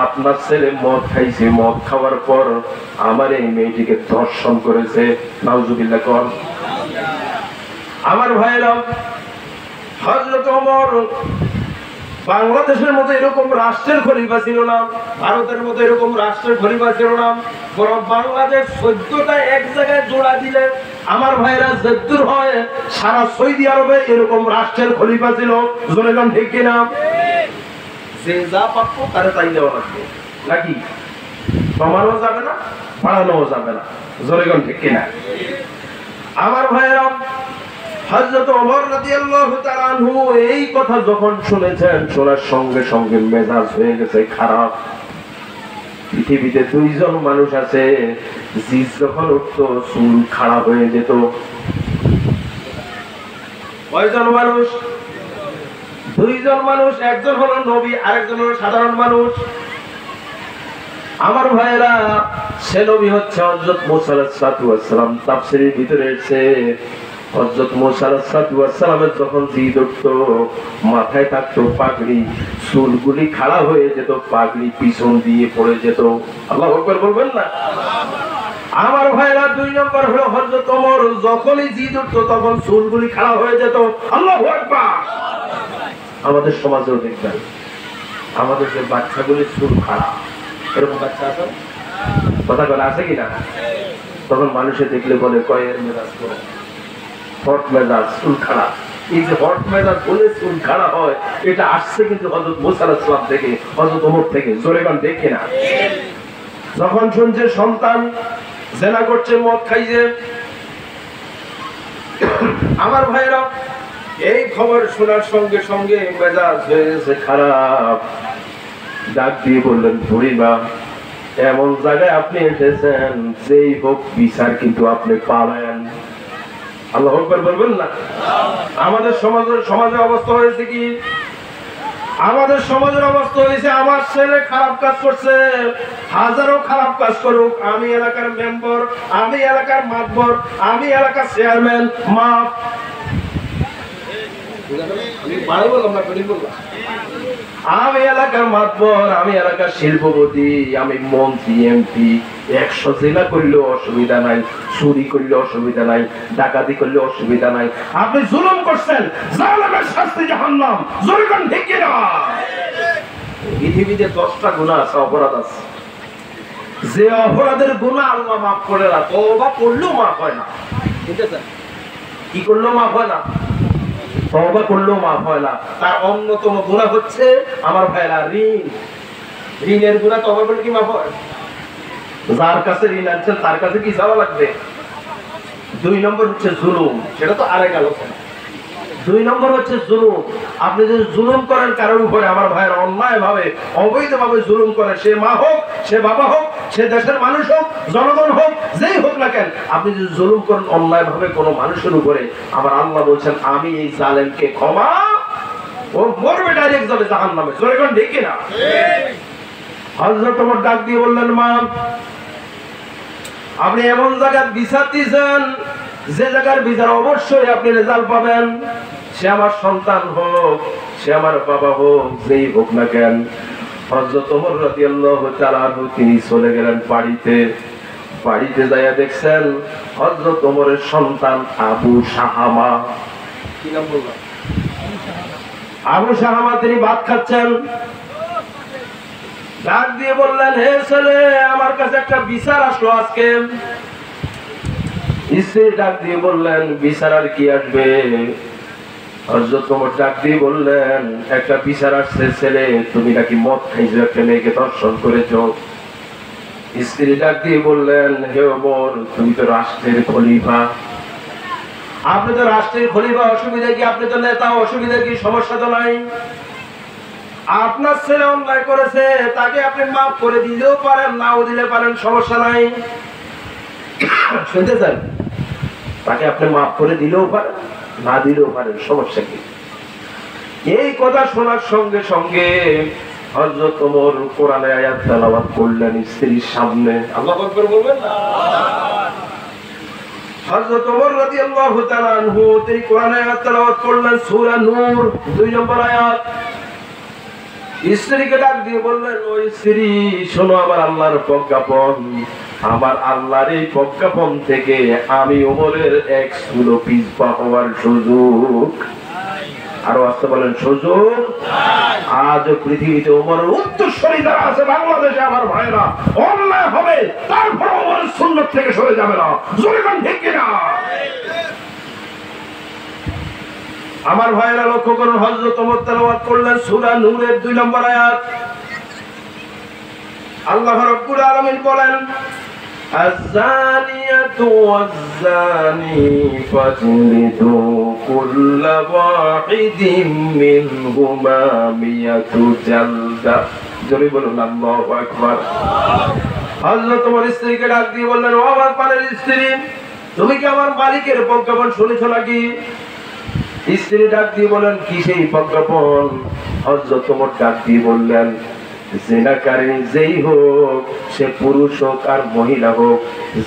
Speaker 1: আপনার ছেলে মদ খাইছে, মদ খাওয়ার পর আমার এই মেয়েটিকে ধর্ষণ করেছে। নাউজুবিল্লাহ কর। আমার ভাইরা হযরত ওমর বাংলাদেশের মতো এরকম রাষ্ট্রের খলিফা ছিল না, ভারতের মতো এরকম রাষ্ট্রের খলিফা ছিল না, বরং বাংলাদেশ 14টা এক জায়গায় জোড়া দিলে আমার ভাইরা যদ্দূর হয় সারা সৌদি আরবে এরকম রাষ্ট্রের খলিফা ছিল। জোরে কোন ঠিক কিনা? যে যা প্রাপ্য তারে তাই দেওয়া লাগবে, নাকি? কমানো যাবে না, বাড়ানো যাবে না। জোরে কোন ঠিক কিনা? আমার ভাইরা হযরত ওমর রাদিয়াল্লাহু তাআলা আনহু এই কথা যখন শুনেছেন, শোনার সঙ্গে সঙ্গে মেজাজ হয়ে গেছে খারাপ। পৃথিবীতে দুইজন মানুষ আছে, জিজ যখন উঠতো চুল খাড়া হয়ে যেত। কয়জন মানুষ? দুইজন মানুষ, একজন হলো নবী, আরেকজন হলো সাধারণ মানুষ। আমার ভাইরা, সে নবী হচ্ছে হযরত মূসা আলাইহিস সালাম। তাফসীরের ভিতরে এসেছে হযরত মূসা আলাইহিস সালামের যখন জিদ উঠতো, মাথায় থাকতো পাগড়ি, চুলগুলি খাড়া হয়ে যেত, পাগড়ি পিছন দিয়ে পড়ে যেত। আল্লাহু আকবার বলবেন না? আমার ভাইরা, দুই নম্বর হলো হযরত ওমর, যখনই জিদ উঠতো তখন চুলগুলি খাড়া হয়ে যেত। আল্লাহু আকবার। আমাদের সমাজেও দেখবেন, আমাদের যে বাচ্চাগুলি চুল খাড়া, এরকম বাচ্চা আছে, কথা বলে আছে কিনা? তখন মানুষে দেখলে বলে কয়ের মেজাজ করে, হট মেজাজ, চুল খাড়া। এই যে হট মেজাজ বলে চুল খাড়া হয়, এটা আসছে কিন্তু হযরত মূসা আলাইহিস সালাম থেকে, হযরত ওমর থেকে। জোরে গান দেখে না? যখন শুনছে সন্তান জেনা করছে, মদ খাইছে, আমার ভাইরা এই খবর শোনার সঙ্গে সঙ্গে মেজাজ হয়ে গেছে খারাপ। ডাক দিয়ে বললেন, বুড়িমা, এমন জায়গায় আপনি এসেছেন, যেই হোক বিচার কিন্তু আপনি পাবেন। আল্লাহু আকবার বলবেন না? আমাদের সমাজের অবস্থা হয়েছে কি? আমাদের সমাজের অবস্থা হয়েছে, আমার ছেলে খারাপ কাজ করছে, হাজারো খারাপ কাজ করুক, আমি এলাকার মেম্বার, আমি এলাকার মাতবর, আমি এলাকার চেয়ারম্যান, মাফ। আমি এলাকার মাতবর, আমি এলাকার শিল্পপতি, আমি মন্ত্রী, এমপি, 100 জেলা করলেও অসুবিধা নাই, চুরি করলে অসুবিধা নাই, ডাকাতি করলে অসুবিধা নাই। আপনি জুলুম করছেন, জালেমের শাস্তি জাহান্নাম। জোরে কোন ঠিক কিনা? পৃথিবীতে 10টা গুনাহ আছে, অপরাধ আছে, যে অপরাধের গুনাহ আল্লাহ মাফ করে না, তওবা করলেও মাফ হয় না। ঠিক আছে? কি করলেও মাফ হয় না? তওবা করলেও মাফ হয় না। তার অন্যতম গুনাহ হচ্ছে আমার ভাইরা ঋণ। ঋণের গুনাহ তওবা করলে কি মাফ হয়? যার কাছে ঋণ আনছেন তার কাছে কি যাওয়া লাগবে? 2 নম্বর হচ্ছে জুলুম, সেটা তো আরেক আলোচনা। 2 নম্বর হচ্ছে জুলুম। আপনি যদি জুলুম করেন কারোর উপরে, আমার ভাইয়ের অন্যায় ভাবে, অবৈধ ভাবে জুলুম করেন, সে মা হোক, সে বাবা হোক, সে দেশের মানুষ হোক, জনগণ হোক, যেই হোক না কেন, আপনি যদি জুলুম করেন অন্যায় ভাবে কোনো মানুষের উপরে, আমার আল্লাহ বলছেন, আমি এই জালেমকে ক্ষমা, ও মরবে ডাইরেক্ট যাবে জাহান্নামে। জোরে কোন ঠিক কিনা? হযরত ওমর ডাক দিয়ে বললেন, মা, আপনি এমন জায়গায় বিচার দিয়েছেন, যে জায়গার বিচার অবশ্যই আপনি রেজাল্ট পাবেন। সে আমার সন্তান হোক, সে আমার বাবা হোক, যেই হোক না কেন। হযরত ওমর রাদিয়াল্লাহু তাআলা আনহু তিনি চলে গেলেন বাড়িতে। বাড়িতে যাইয়া দেখছেন হযরত ওমরের সন্তান আবু শাহামা, কি নাম বললাম? আবু শাহামা, তিনি ভাত খাচ্ছেন। ডাক দিয়ে বললেন, হে ছেলে, আমার কাছে একটা বিচার আসলো আজকে। স্ত্রী ডাক দিয়ে বললেন, বিচার আর কি আসবে? হযরত ওমর ডাক দিয়ে বললেন, একটা বিচার আসছে, ছেলে, তুমি নাকি মদ খাইছো, একটা মেয়েকে ধর্ষণ করেছো। স্ত্রী ডাক দিয়ে বললেন, হে ওমর, তুমি তো রাষ্ট্রের খলিফা, আপনি তো রাষ্ট্রের খলিফা, অসুবিধা কি? আপনি তো নেতা, অসুবিধা কি? সমস্যা তো নাই। আপনার ছেলে অন্যায় করেছে, তাকে আপনি মাফ করে দিলেও পারেন, নাও দিলে পারেন, সমস্যা নাই। শুনতে চান? তাকে আপনি মাফ করে দিলেও পারেন, না দিলেও পারেন, সমস্যা কি? এই কথা শোনার সঙ্গে সঙ্গে হযরত ওমর কোরআনের আয়াত তেলাওয়াত করলেন স্ত্রীর সামনে। আল্লাহু আকবার বলবেন না? হযরত ওমর রাদিয়াল্লাহু তাআলা আনহু তিনি কোরআনের আয়াত তেলাওয়াত করলেন, সূরা নূর 2 নম্বর আয়াত। স্ত্রীকে ডাক দিয়ে বললেন, ওই স্ত্রী, শোনো আমার আল্লাহর প্রজ্ঞাপন। আমার আল্লাহর এই প্রজ্ঞাপন থেকে আমি ওমরের এক চুলো পিছপা হওয়ার সুযোগ, আরো আসতে বলেন, সুযোগ আজ পৃথিবীতে ওমরের উত্তরসূরি যারা আছে বাংলাদেশে, আমার ভাইরা, অন্যায় হবে, তারপর ওমরের সুন্নাত থেকে সরে যাবে না। জোরে কোন ঠিক কিনা? আমার ভাইরা লক্ষ্য করুন, হযরত ওমর তেলাওয়াত করলেন সূরা নূরের 2 নম্বর আয়াত। আল্লাহ রাব্বুল আলামিন বলেন, الزانية والزاني فاجلدوا كل واحد منهما 100 جلدة জোরে বলুন আল্লাহু আকবার। হযরত তোমার স্ত্রীকে ডাক দিয়ে বললেন, ও আমার প্রাণের স্ত্রী, তুমি কি আমার মালিকের প্রজ্ঞাপন শুনেছো নাকি? স্ত্রী ডাক দিয়ে বলেন, কি সেই প্রজ্ঞাপন? হযরত তোমার ডাক দিয়ে বললেন, জিনাকারী যেই হোক, সে পুরুষ হোক আর মহিলা হোক,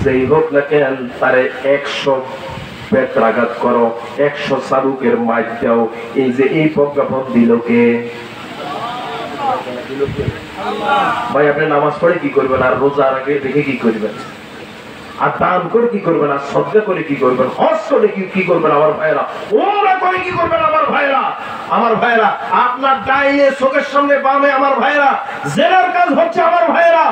Speaker 1: যেই হোক না কেন, তারে 100 বেত্রাঘাত করো, 100 চাবুকের মার দাও। এই যে এই প্রজ্ঞাপন দিল কে? ভাই আপনি নামাজ পড়ে কি করবেন, আর রোজা রাখে দেখে কি করবেন, আর দান করে কি করবেন, আর সদকা করে কি করবেন, হজ করে কি করবেন আমার ভাইরা, ওমরা করে কি করবেন আমার ভাইরা? আমার ভাইরা আপনার ডাইনে চোখের সামনে বামে আমার ভাইরা জেনার কাজ হচ্ছে আমার ভাইরা।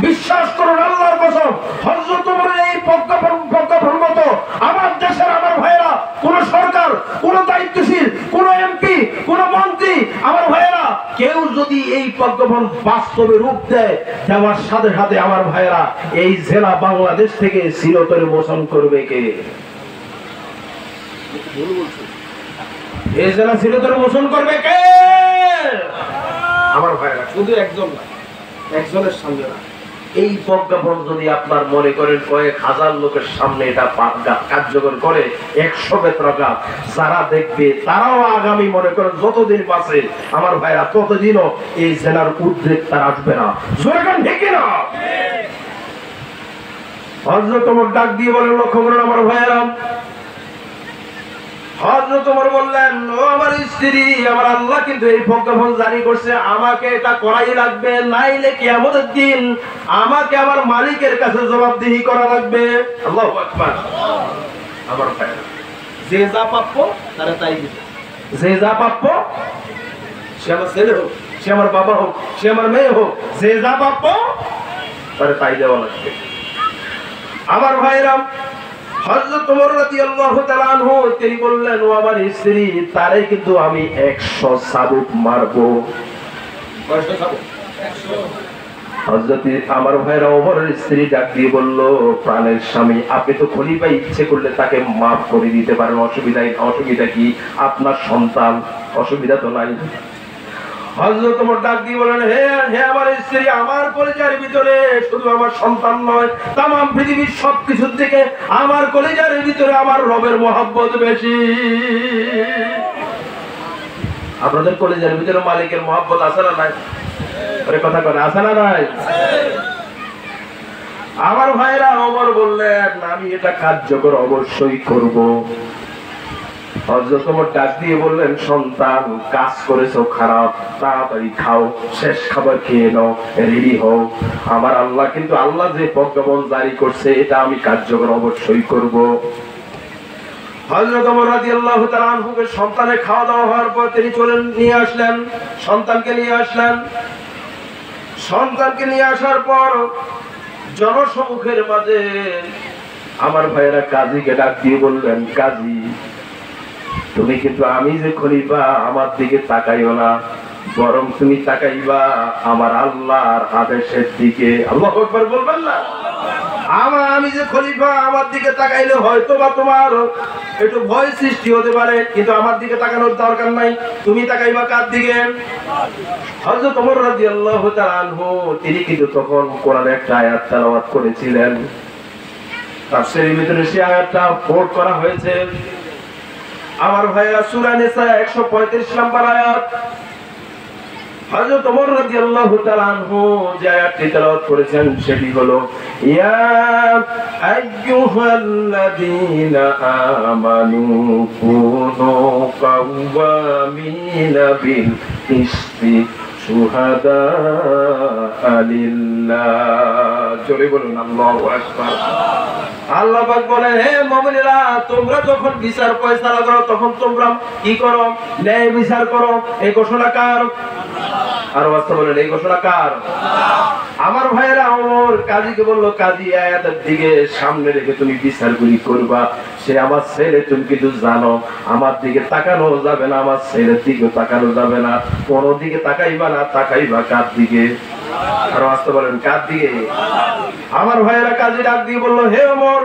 Speaker 1: বিশ্বাস করুন আল্লাহর কসম, হযরত ওমরের এই প্রজ্ঞাপন মতো আমার দেশের আমার ভাইরা, কোন সরকার, কোন দায়িত্বশীল, কোন এমপি, কোন মন্ত্রী আমার ভাইরা কেউ যদি এই প্রজ্ঞাপন বাস্তবে রূপ দেয়, দেওয়ার সাথে সাথে আমার ভাইরা এই জেলা বাংলাদেশ থেকে চিরতরে মোচন করবে কে? এই জেলা চিরতরে মোচন করবে কে? আমার ভাইরা শুধু একজন না, একজনের সামনে না। এই প্রজ্ঞাপন যদি আপনার মনে করেন কয়েক হাজার লোকের সামনে এটা কার্যকর করে 100 বেত্রাঘাত, যারা দেখবে তারাও আগামী মনে করেন যতদিন বাঁচে আমার ভাইরা ততদিনও এই জেলার উদ্রেক তার আসবে না। ঠিক না? হযরত ওমর ডাক দিয়ে বলেন, লক্ষ্য করুন আমার ভাইরা, হযরত ওমর বললেন, ও আমার স্ত্রী, আমার আল্লাহ কিন্তু এই প্রজ্ঞাপন জারি করছে, আমাকে এটা করাই লাগবে, নাইলে কিয়ামতের দিন আমাকে আমার মালিকের কাছে জবাবদিহি করা লাগবে। আল্লাহু আকবার। আমার ভাইরা যে যা প্রাপ্য তারা তাই দিবে, যে যা প্রাপ্য, সে আমার ছেলে হোক, সে আমার বাবা হোক, সে আমার মেয়ে হোক, যে যা প্রাপ্য তারা তাই দেওয়া লাগবে। আমার ভাইরা হযরত ওমর রাদিয়াল্লাহু তাআলা আনহু তিনি বললেন, ও আমার স্ত্রী, তারে কিন্তু আমি 100 চাবুক মারবো। কয়টা চাবুক? 100। হযরত আমার ভাইরা ওমরের স্ত্রী ডাক দিয়ে বলল, প্রাণের স্বামী, আপনি তো খলিফা, ইচ্ছে করলে তাকে মাফ করে দিতে পারেন, অসুবিধা কি? আপনার সন্তান, অসুবিধা তো নাই। হযরত ওমর ডাক দিয়ে বলেন, হে আমার স্ত্রী, আমার কলিজার ভিতরে শুধু আমার সন্তান নয়, তামাম পৃথিবীর সবকিছুর থেকে আমার কলিজার ভিতরে আমার রবের মহব্বত বেশি। আপনাদের কলিজার ভিতরে মালিকের মহব্বত আছে না নাই? ওরে কথা কয়, আছে না নাই? আমার ভাইরা ওমর বললেন, আমি এটা কার্যকর অবশ্যই করব। হযরত ওমর ডাক দিয়ে বললেন, সন্তান, কাজ করেছো খারাপ, তাড়াতাড়ি খাও, শেষ খাবার খেয়ে নাও, রেডি হও। আমার আল্লাহ কিন্তু আল্লাহ যে প্রজ্ঞাপন জারি করছে এটা আমি কার্যকর অবশ্যই করব। হযরত ওমর রাদিয়াল্লাহু তাআলা আনহুকে সন্তানের খাওয়া দাওয়া হওয়ার পর তিনি নিয়ে আসলেন, সন্তানকে নিয়ে আসলেন। সন্তানকে নিয়ে আসার পর জনসমুখের মাঝে আমার ভাইয়েরা কাজীকে ডাক দিয়ে বললেন, কাজী, তুমি কিন্তু আমি যে খলিফা আমার দিকে তাকাইও না, বরং তুমি তাকাইবা আমার আল্লাহর আদেশের দিকে। আল্লাহু আকবার বলবেন না? আমি যে খলিফা আমার দিকে তাকাইলে হয়তো বা তোমার একটু ভয় সৃষ্টি হতে পারে, কিন্তু আমার দিকে তাকানোর দরকার নাই, তুমি তাকাইবা কার দিকে? হযরত ওমর রাদিয়াল্লাহু তাআলা আনহু তিনি কিন্তু তখন কোরআনের একটা আয়াত তেলাওয়াত করেছিলেন, তাফসীরের ভিতরে সেই আয়াতটা কোট করা হয়েছে। আমার ভাইরা সূরা নিসা 135 নম্বর আয়াত, হযরত ওমর রাদিয়াল্লাহু তাআলা আনহু যে আয়াতটি তেলাওয়াত করেছেন সেটি হলো, ইয়া আইয়ুহাল্লাযীনা আমানু কুনু কাওয়ামিনা বিল কিসতি শুহাদা লিল্লাহ। জোরে বলুন আল্লাহু আকবার। আল্লাহ পাক বলেন, হে মুমিনেরা, তোমরা যখন বিচার ফয়সালা করো তখন তোমরা কি করো? ন্যায় বিচার করো। এই ঘোষণা কার? আর ওয়াস্তা বলেন, এই ঘোষণা কার? আমার ভাইয়েরা ওমর কাজীকে বলল, কাজী, আয়াতের দিকে সামনে রেখে তুমি বিচারগুলি করবা। সে আমার ছেলে, তুমি কিন্তু জানো আমার দিকে তাকানো যাবে না, আমার ছেলের দিকে তাকানো যাবে না, কোন দিকে তাকাইবা না, তাকাইবা কার দিকে? আর আসতে বলেন কাঁদ দিয়ে। আমার ভাইয়েরা কাজী ডাক দিয়ে বললো, হে ওমর,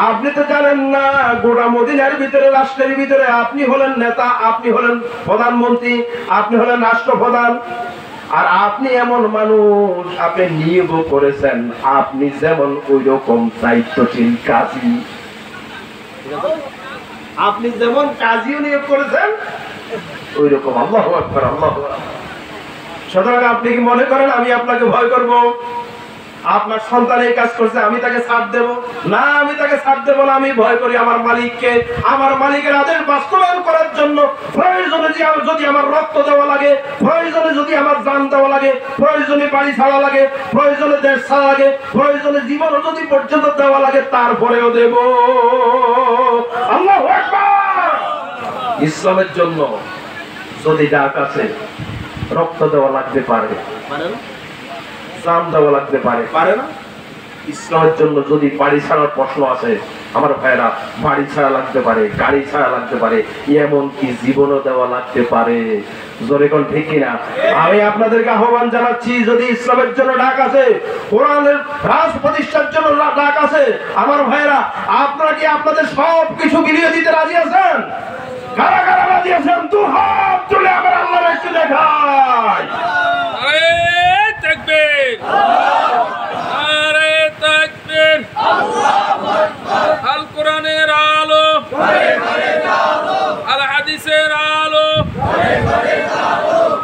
Speaker 1: আপনি তো জানেন না গোটা মদিনার ভিতরে, রাষ্ট্রের ভিতরে আপনি হলেন নেতা, আপনি হলেন প্রধানমন্ত্রী, আপনি হলেন রাষ্ট্রপ্রধান, আর আপনি এমন মানুষ, আপনি নিয়োগ করেছেন আপনি যেমন ওই রকম দায়িত্বশীল কাজী, আপনি যেমন কাজীও নিয়োগ করেছেন ওই রকম। আল্লাহু আকবার, আল্লাহু আকবার। সুতরাং আপনি কি মনে করেন আমি আপনাকে ভয় করব? আপনার সন্তান এই কাজ করছে, আমি তাকে ছাড় দেব না? আমি তাকে ছাড় দেব না। আমি ভয় করি আমার মালিককে। আমার মালিকের আদেশ বাস্তবায়ন করার জন্য প্রয়োজনে যদি আমার রক্ত দেওয়া লাগে, প্রয়োজনে যদি আমার জান দেওয়া লাগে, প্রয়োজনে বাড়ি ছাড়া লাগে, প্রয়োজনে দেশ ছাড়া লাগে, প্রয়োজনে জীবনও যদি পর্যন্ত দেওয়া লাগে, তারপরেও দেব। আল্লাহু আকবার। ইসলামের জন্য যদি ডাক আছে, রক্ত দেওয়া লাগতে পারে, জান দেওয়া লাগতে পারে, পারে না? ইসলামের জন্য যদি বাড়ি ছাড়ার প্রশ্ন আছে, আমার ভাইরা, বাড়ি ছাড়া লাগতে পারে, গাড়ি ছাড়া লাগতে পারে, এমনকি জীবনও দেওয়া লাগতে পারে। জোরে কোন ঠিক কিনা? আমি আপনাদেরকে আহ্বান জানাচ্ছি, যদি ইসলামের জন্য ডাক আছে, কোরআনের রাজ প্রতিষ্ঠার জন্য ডাক আছে, আমার ভাইরা, আপনারা কি আপনাদের সব কিছু বিলিয়ে দিতে রাজি আছেন? কারা কারা রাজি আছেন? দু হাত তুলে আমার আল্লাহর একটু দেখায়।
Speaker 2: আল কোরআনের আলো, আল হাদিসের আলো,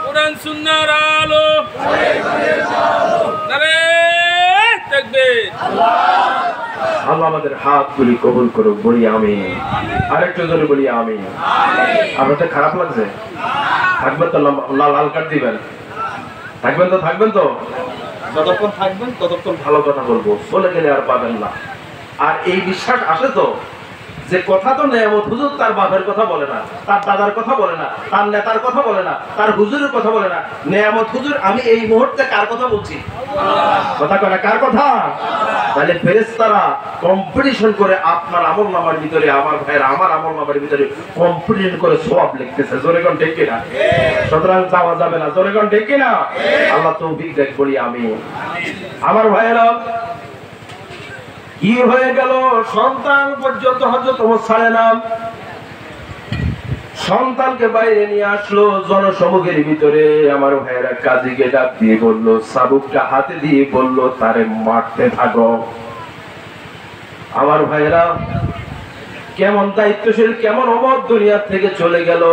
Speaker 2: কোরআন সুন্নাহর আলো, নারে তাকবীর।
Speaker 1: আল্লাহ আমাদের হাতগুলি কবুল করুক, বলি আমিন। আরেকটু জোরে বলি আমিন। আপনাদের খারাপ লাগছে? থাকবেন তো? লাল কার্ড দিবেন? থাকবেন তো? থাকবেন তো? যতক্ষণ থাকবেন ততক্ষণ ভালো কথা বলবো, চলে গেলে আর পাবেন না। আর এই বিশ্বাস আসে তো, যে কথা তো নেয়ামত হুজুর তার বাপের কথা বলে না, তার দাদার কথা বলে না, তার নেতার কথা বলে না, তার হুজুরের কথা বলে না। নেয়ামত হুজুর আমি এই মুহূর্তে কার কথা বলছি? কথা কয় কার কথা? তাহলে ফেরেশতারা কম্পিটিশন করে আপনার আমলনামার ভিতরে, আমার ভাইয়ের আমার আমলনামার ভিতরে কম্পিটিশন করে সওয়াব লিখতেছে। জোরে কোন ঠিক কিনা? সুতরাং যাওয়া যাবে না। জোরে কোন ঠিক কিনা? আল্লাহ তৌফিক দেখ, বলি আমিন। আমার ভাইয়েরা, কি হয়ে গেল? সন্তান পর্যন্ত হযরত ওমর ছাড়ে না। সন্তানকে বাইরে নিয়ে আসলো জনসমুখের ভিতরে। আমার ভাইয়েরা কাজীকে ডাক দিয়ে বললো, চাবুকটা হাতে দিয়ে বললো, তারে মারতে থাকো। আমার ভাইয়েরা, কেমন দায়িত্বশীল, কেমন ওমর দুনিয়া থেকে চলে গেল।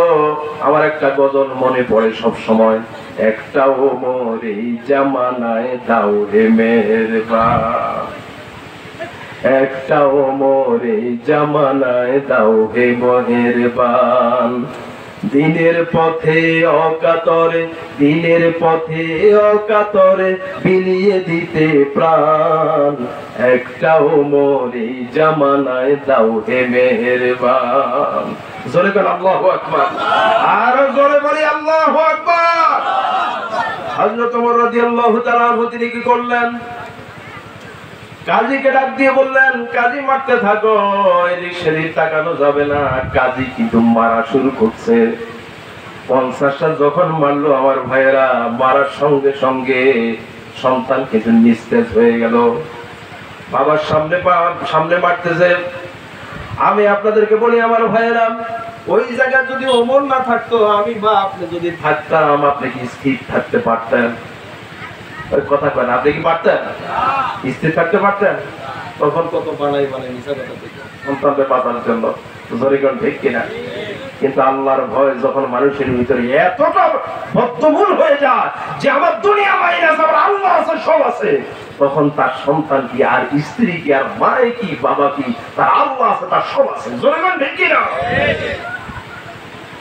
Speaker 1: আমার একটা গজল মনে পড়ে সব সময়, একটা ওমর এই জামানায় দাও হে মেহেরবান, একটা ওমর এই জামানায় দাও হে মেহেরবান। দিনের পথে অকাতরে, দিনের পথে অকাতরে বিলিয়ে দিতে প্রাণ, একটা ওমর এই জামানায় দাও হে মেহেরবান। জোরে বল আল্লাহু আকবার। আর জোরে বলি আল্লাহু আকবার। হযরত ওমর রাদিয়াল্লাহু তাআলা তিনি কি করলেন? কাজীকে ডাক দিয়ে বললেন, কাজী মারতে থাকো, এদিক সেদিক তাকানো যাবে না। কাজী কিন্তু মারা শুরু করছে। 50টা যখন মারলো আমার ভাইয়েরা, মারার সঙ্গে সঙ্গে সন্তান কিন্তু নিস্তেজ হয়ে গেল। বাবার সামনে মারতেছে। আমি আপনাদেরকে বলি আমার ভাইয়েরা, ওই জায়গায় যদি ওমর না থাকতো, আমি বা আপনি যদি থাকতাম, আপনি কি স্থির থাকতে পারতেন? ওই কথা কয় না, আপনি কি পারতেন? স্থির থাকতে পারতেন? তখন কত বানাই মিশা কথা থেকে সন্তানকে বাঁচানোর জন্য। জরিগণ ঠিক কিনা? কিন্তু আল্লাহর ভয় যখন মানুষের ভিতরে এতটা বদ্ধমূল হয়ে যায় যে আমার দুনিয়া মাইনাস আমার আল্লাহ আছে, সব আছে, তখন তার সন্তান কি, আর স্ত্রী কি, আর মায়ে কি, বাবা কি, তার আল্লাহ আছে, তার সব আছে। জরিগণ ঠিক কিনা?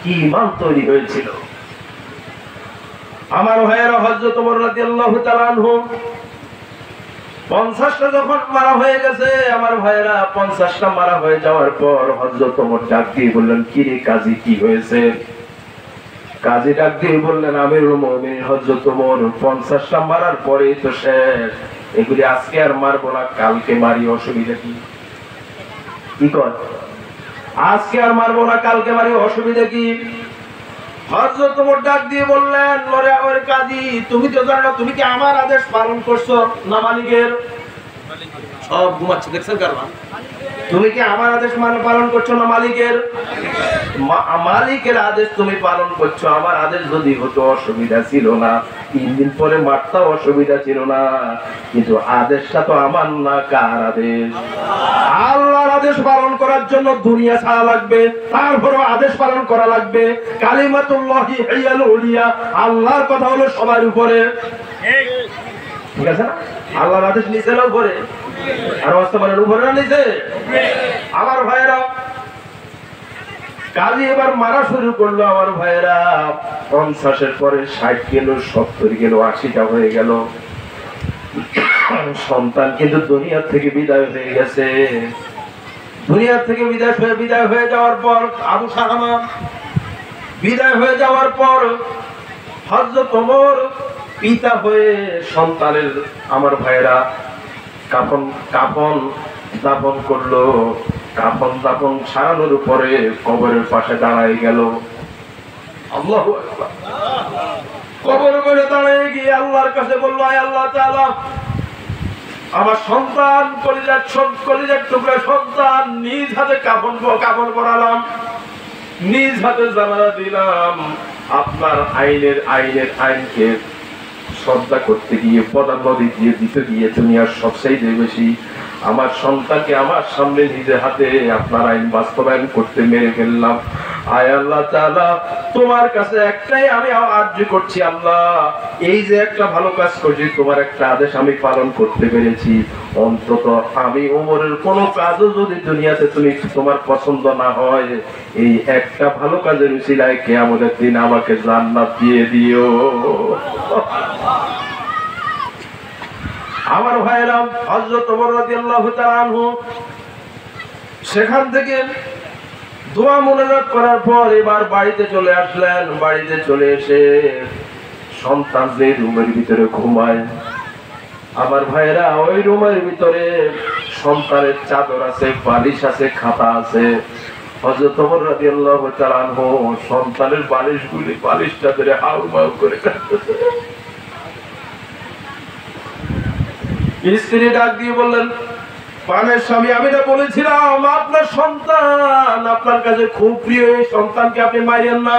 Speaker 1: কি ইমান তৈরি হয়েছিল আমার ভাইয়েরা। হযরত ওমর রাদিয়াল্লাহু তাআলা আনহু 50টা যখন মারা হয়ে গেছে, আমার ভাইয়েরা 50টা মারা হয়ে যাওয়ার পর হযরত ওমর ডাক দিয়ে বললেন, কি রে কাজী, কি হয়েছে? কাজী ডাক দিয়ে বললেন, আমিরুল মুমিনিন হযরত ওমর, 50টা মারার পরেই তো শেষ, এগুলি আজকে আর মারবো না, কালকে মারি, অসুবিধা কি? কি কর? আজকে আর মারবো না, কালকে মারি, অসুবিধা কি? হযরত ওমর ডাক দিয়ে বললেন, ওরে আমার কাজী, তুমি তো জানো তুমি কি আমার আদেশ পালন করছো না মালিকের? সব ঘুমাচ্ছে, দেখছেন কারণ তুমি কি আমার আদেশ পালন করছো না মালিকের? মালিকের আদেশ তুমি পালন করছো। আমার আদেশ যদি হতো অসুবিধা ছিল না, 3 দিন পরে মারতেও অসুবিধা ছিল না, কিন্তু আদেশটা তো আমার না। কার আদেশ? আল্লাহর আদেশ পালন করার জন্য দুনিয়া ছাড়া লাগবে, তারপরে আদেশ পালন করা লাগবে। কালিমাতুল্লাহি হিয়াল উলিয়া, আল্লাহর কথা হলো সবার উপরে, ঠিক আছে না? আল্লাহর আদেশ নিচে না উপরে? আর বাস্তবায়নের উপরে না নিচে? আমার ভাইয়েরা, কাজী এবার মারা শুরু করলো। আমার ভাইয়েরা 50-এর পরে 60 গেল, 70 গেল, 80টা হয়ে গেল। সন্তান কিন্তু দুনিয়ার থেকে বিদায় হয়ে গেছে। দুনিয়ার থেকে বিদায় হয়ে যাওয়ার পর আবু সালামা বিদায় হয়ে যাওয়ার পর হযরত ওমর পিতা হয়ে সন্তানের, আমার ভাইয়েরা, কাফন দাফন করলো। কাফন দাফন সারানোর উপরে কবরের পাশে দাঁড়ায় গেল। আল্লাহু আকবার। কবরের উপরে দাঁড়ায় গিয়ে আল্লাহর কাছে বলল, আয় আল্লাহ তাআলা, আমার সন্তান, কলিজার টুকরা সন্তান, নিজ হাতে কাফন পরালাম, নিজ হাতে জানালা দিলাম। আপনার আইনকে শ্রদ্ধা করতে গিয়ে, পদাবলী দিয়ে দিতে গিয়ে দুনিয়ার সবচাইতে বেশি আমার সন্তানকে আমার সামনে নিজের হাতে আপনার আইন বাস্তবায়ন করতে মেরে ফেললাম। আয় আল্লাহ তাআলা, তোমার কাছে একটাই আমি আরজ করছি, আল্লাহ, এই যে একটা ভালো কাজ করছি, তোমার একটা আদেশ আমি পালন করতে পেরেছি, অন্তত আমি ওমরের কোন কাজও যদি দুনিয়াতে তুমি তোমার পছন্দ না হয়, এই একটা ভালো কাজের উসিলায় কিয়ামতের দিন আমাকে জান্নাত দিয়ে দিও। আমার ভাইরা, হযরত ওমর রাদিয়াল্লাহু তাআলা আনহু সেখান থেকে দোয়া মোনাজাত করার পর এবার বাড়িতে চলে আসলেন। বাড়িতে চলে এসে সন্তান যে রুমের ভিতরে ঘুমায়, আমার ভাইরা, ওই রুমের ভিতরে সন্তানের চাদর আছে, বালিশ আছে, খাতা আছে। হযরত ওমর রাদিয়াল্লাহু তাআলা আনহু সন্তানের বালিশটা ধরে হাউমাউ করে কাঁদতেছে। স্ত্রী ডাক দিয়ে বললেন, পানের স্বামী, আমি না বলেছিলাম আপনার সন্তান আপনার কাছে খুব প্রিয়, এই সন্তানকে আপনি মারিয়েন না।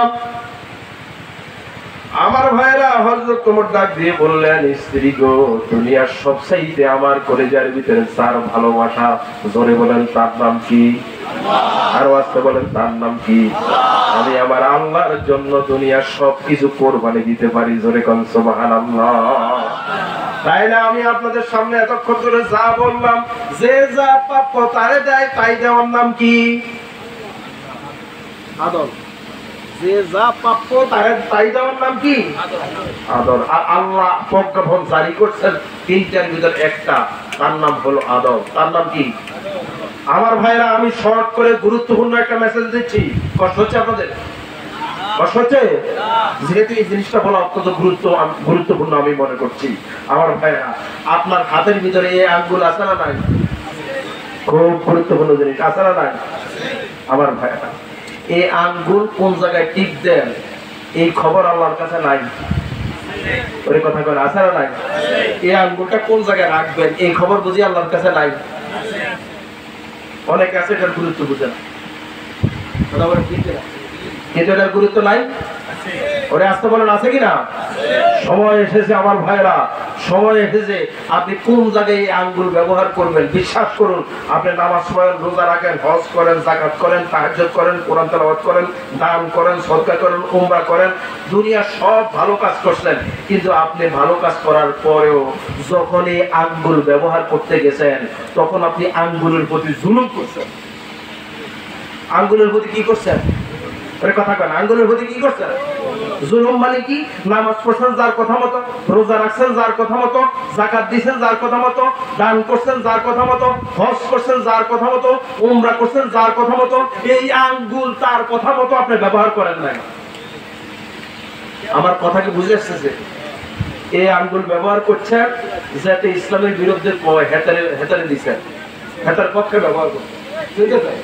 Speaker 1: আমার ভাইরা, হযরত ওমর ডাক দিয়ে বললেন, স্ত্রী গো, দুনিয়ার সবচাইতে আমার কলিজার ভিতরে যার ভালোবাসা, জোরে বলেন তার নাম কি? আর আস্তে বলেন তার নাম কি? আমি আমার আল্লাহর জন্য দুনিয়ার সবকিছু কোরবানি দিতে পারি, জোরে কোন সুবহানাল্লাহ। তাই না আমি আপনাদের সামনে এতক্ষণ ধরে যা বললাম, যে যা প্রাপ্য তারে দেয়, তাই দেওয়ার নাম কি? আদর। যে যা প্রাপ্য তাই দেওয়ার নাম কি? আদর। আর আল্লাহ প্রজ্ঞাপন জারি করছেন 3টার ভিতর একটা, তার নাম হলো আদর। তার নাম কি? আমার ভাইরা, আমি শর্ট করে গুরুত্বপূর্ণ একটা মেসেজ দিচ্ছি। কষ্ট হচ্ছে আপনাদের? কষ্ট হচ্ছে? যেহেতু এই জিনিসটা বলা অত্যন্ত গুরুত্বপূর্ণ আমি মনে করছি। আমার ভাইরা, আপনার হাতের ভিতরে এই আঙ্গুল আছে না নাই? খুব গুরুত্বপূর্ণ জিনিস, আছে না নাই? আমার ভাইরা, এই আঙ্গুল কোন জায়গায় টিপ দেন, এই খবর আল্লাহর কাছে নাই। ওই কথা বলে, আছে না নাই? এই আঙ্গুলটা কোন জায়গায় রাখবেন, এই খবর বুঝি আল্লাহর কাছে নাই। অনেক আছে, এটার গুরুত্ব বুঝে না, কিন্তু এটার গুরুত্ব নাই। ওরে আসতে বলেন, আছে কিনা? সময় এসেছে আমার ভাইরা, সময় এসেছে আপনি কোন জায়গায় এই আঙ্গুল ব্যবহার করবেন। বিশ্বাস করুন, আপনি নামাজ পড়েন, রোজা রাখেন, হজ করেন, যাকাত করেন, তাহাজ্জুদ করেন, কোরআন তেলাওয়াত করেন, দান করেন, সদকা করেন, উমরা করেন, দুনিয়ার সব ভালো কাজ করছেন, কিন্তু আপনি ভালো কাজ করার পরেও যখন এই আঙ্গুল ব্যবহার করতে গেছেন, তখন আপনি আঙ্গুলের প্রতি জুলুম করছেন। আঙ্গুলের প্রতি কি করছেন? কথা কেন? আঙ্গুলের প্রতি কি করছেন? জুলুম। মানে কি? নামাজ পড়ছেন যার কথা মতো, রোজা রাখছেন যার কথা মতো, যাকাত দিচ্ছেন যার কথা মতো, দান করছেন যার কথা মতো, হজ করছেন যার কথা মতো, উমরা করছেন যার কথা মতো, এই আঙ্গুল তার কথা মতো আপনি ব্যবহার করেন নাই। আমার কথা কি বুঝে এসেছে? এই আঙ্গুল ব্যবহার করছেন যাতে ইসলামের বিরুদ্ধে হেতারে দিচ্ছেন, হেতার পক্ষে ব্যবহার করছেন, ঠিক আছে?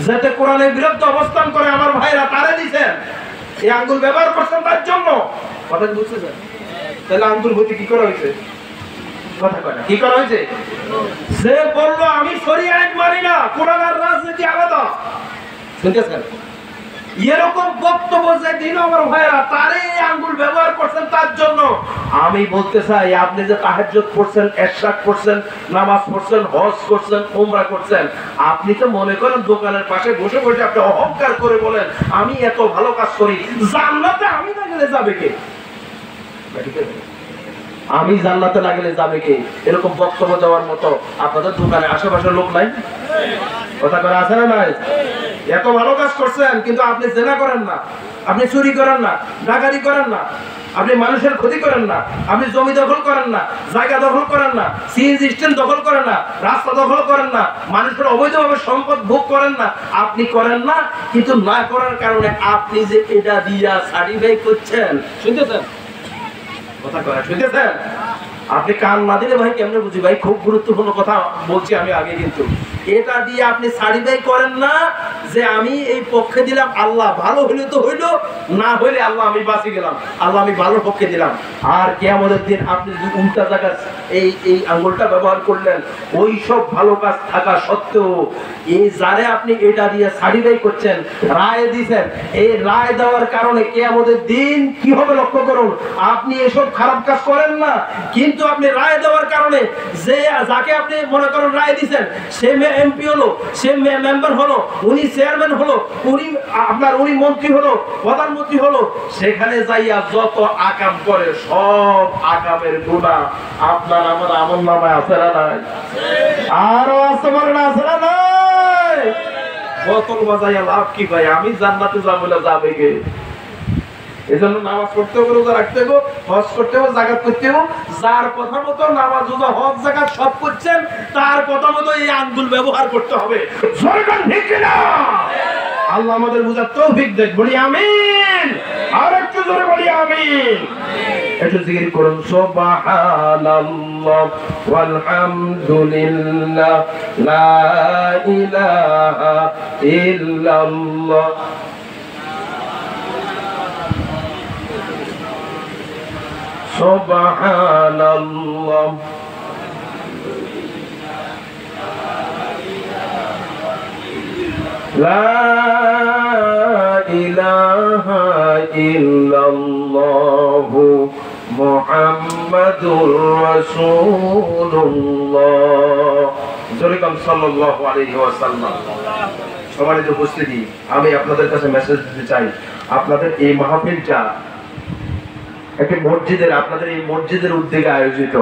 Speaker 1: যাতে কোরআনের বিরুদ্ধে অবস্থান করে আমার ভাইরা তারে দিচ্ছেন, এই আঙ্গুল ব্যবহার করছেন তার জন্য। কথা বুঝতেছেন? তাহলে আঙ্গুল হইতে কি করা হয়েছে? কথা কয় না, কি করা হয়েছে? সে বললো আমি শরিয়া আইন মানি না, কোরআন আর রাজনীতি আলাদা। শুনতেছেন? এরকম বক্তব্য যে দিন আমার ভাইরা তারে আঙ্গুল ব্যবহার করছেন তার জন্য। আমি বলতে চাই আপনি যে তাহাজ্জুদ পড়ছেন, ইশরাক পড়ছেন, নামাজ পড়ছেন, হজ করছেন, উমরা করছেন, আপনি তো মনে করেন দোকানের পাশে বসে বসে আপনি অহংকার করে বলেন আমি এত ভালো কাজ করি, জান্নাতে আমি না গেলে যাবে কে? আমি জান্নাতে না গেলে যাবে কে? এরকম বক্তব্য দেওয়ার মতো আপনাদের দোকানে আশেপাশে লোক নাই? কথা করে আছে না নাই? এত ভালো কাজ করছেন কিন্তু আপনি জেনা করেন না, আপনি চুরি করেন না, ডাকাতি করেন না, আপনি মানুষের ক্ষতি করেন না, আপনি জমি দখল করেন না, জায়গা দখল করেন না, সিএনজি স্ট্যান্ড দখল করেন না, রাস্তা দখল করেন না, মানুষের অবৈধভাবে সম্পদ ভোগ করেন না, আপনি করেন না। কিন্তু না করার কারণে আপনি যে এটা দিয়া সার্টিফাই করছেন, শুনতেছেন? কথা কয় শুনতেছেন? আপনি কান না দিলে ভাই কেমনে বুঝি? ভাই খুব গুরুত্বপূর্ণ কথা বলছি আমি আগে, কিন্তু এটা দিয়ে আপনি সার্টিফাই করেন না যে আমি এই পক্ষে দিলাম, আল্লাহ ভালো হইলে তো হইলো, না হইলে আল্লাহ আমি বাঁচি গেলাম, আল্লাহ আমি ভালো পক্ষে দিলাম। আর কিয়ামতের দিন আপনি যদি উল্টা জায়গা এই আঙ্গুলটা ব্যবহার করলেন, ওই সব ভালো কাজ থাকা সত্ত্বেও এই যারে আপনি এটা দিয়ে সার্টিফাই করছেন, রায় দিয়েছেন, এই রায় দেওয়ার কারণে কিয়ামতের দিন কি হবে লক্ষ্য করুন। আপনি এসব খারাপ কাজ করেন না, কিন্তু আপনি রায় দেওয়ার কারণে যে যাকে আপনি মনে করেন রায় দিয়েছেন, সে এমপি হলো, সে মেম্বার হলো, উনি চেয়ারম্যান হলো, উনি মন্ত্রী হলো, প্রধানমন্ত্রী হলো, সেখানে যাইয়া যত আকাম করে সব আকামের গুনাহ আপনার আমার আমল নামায় আছে না নাই? আরো আছে বলেন আছে না নাই? বোতল বাজাইয়া লাভ কি ভাই? আমি জান্নাতে যাবো না, যাবে কে? এজন্য নামাজ পড়তে হবে, রোজা রাখতে হবে, হজ করতে হবে, যাকাত করতে হবে। যার কথা মতো নামাজ, রোজা, হজ, যাকাত সব করছেন, তার কথা মতো এই আঙ্গুল ব্যবহার করতে হবে। সরকার ঠিক কিনা? আল্লাহ আমাদের বুঝার তৌফিক দেখ, বলি আমিন। আর একটু জোরে বলি আমিন। একটু জিকির করুন সুবহানাল্লাহ ওয়ালহামদুলিল্লাহ লা ইলাহা ইল্লাল্লাহ। সুবহানাল্লাহ লা ইলাহা ইল্লাল্লাহ মুহাম্মাদুর রাসূলুল্লাহ। সাল্লাল্লাহু আলাইহি ওয়াসাল্লাম। সম্মানিত উপস্থিতি, আমি আপনাদের কাছে মেসেজ দিতে চাই, আপনাদের এই মাহফিলটা একটি মসজিদের, আপনাদের এই মসজিদের উদ্যোগে আয়োজিত।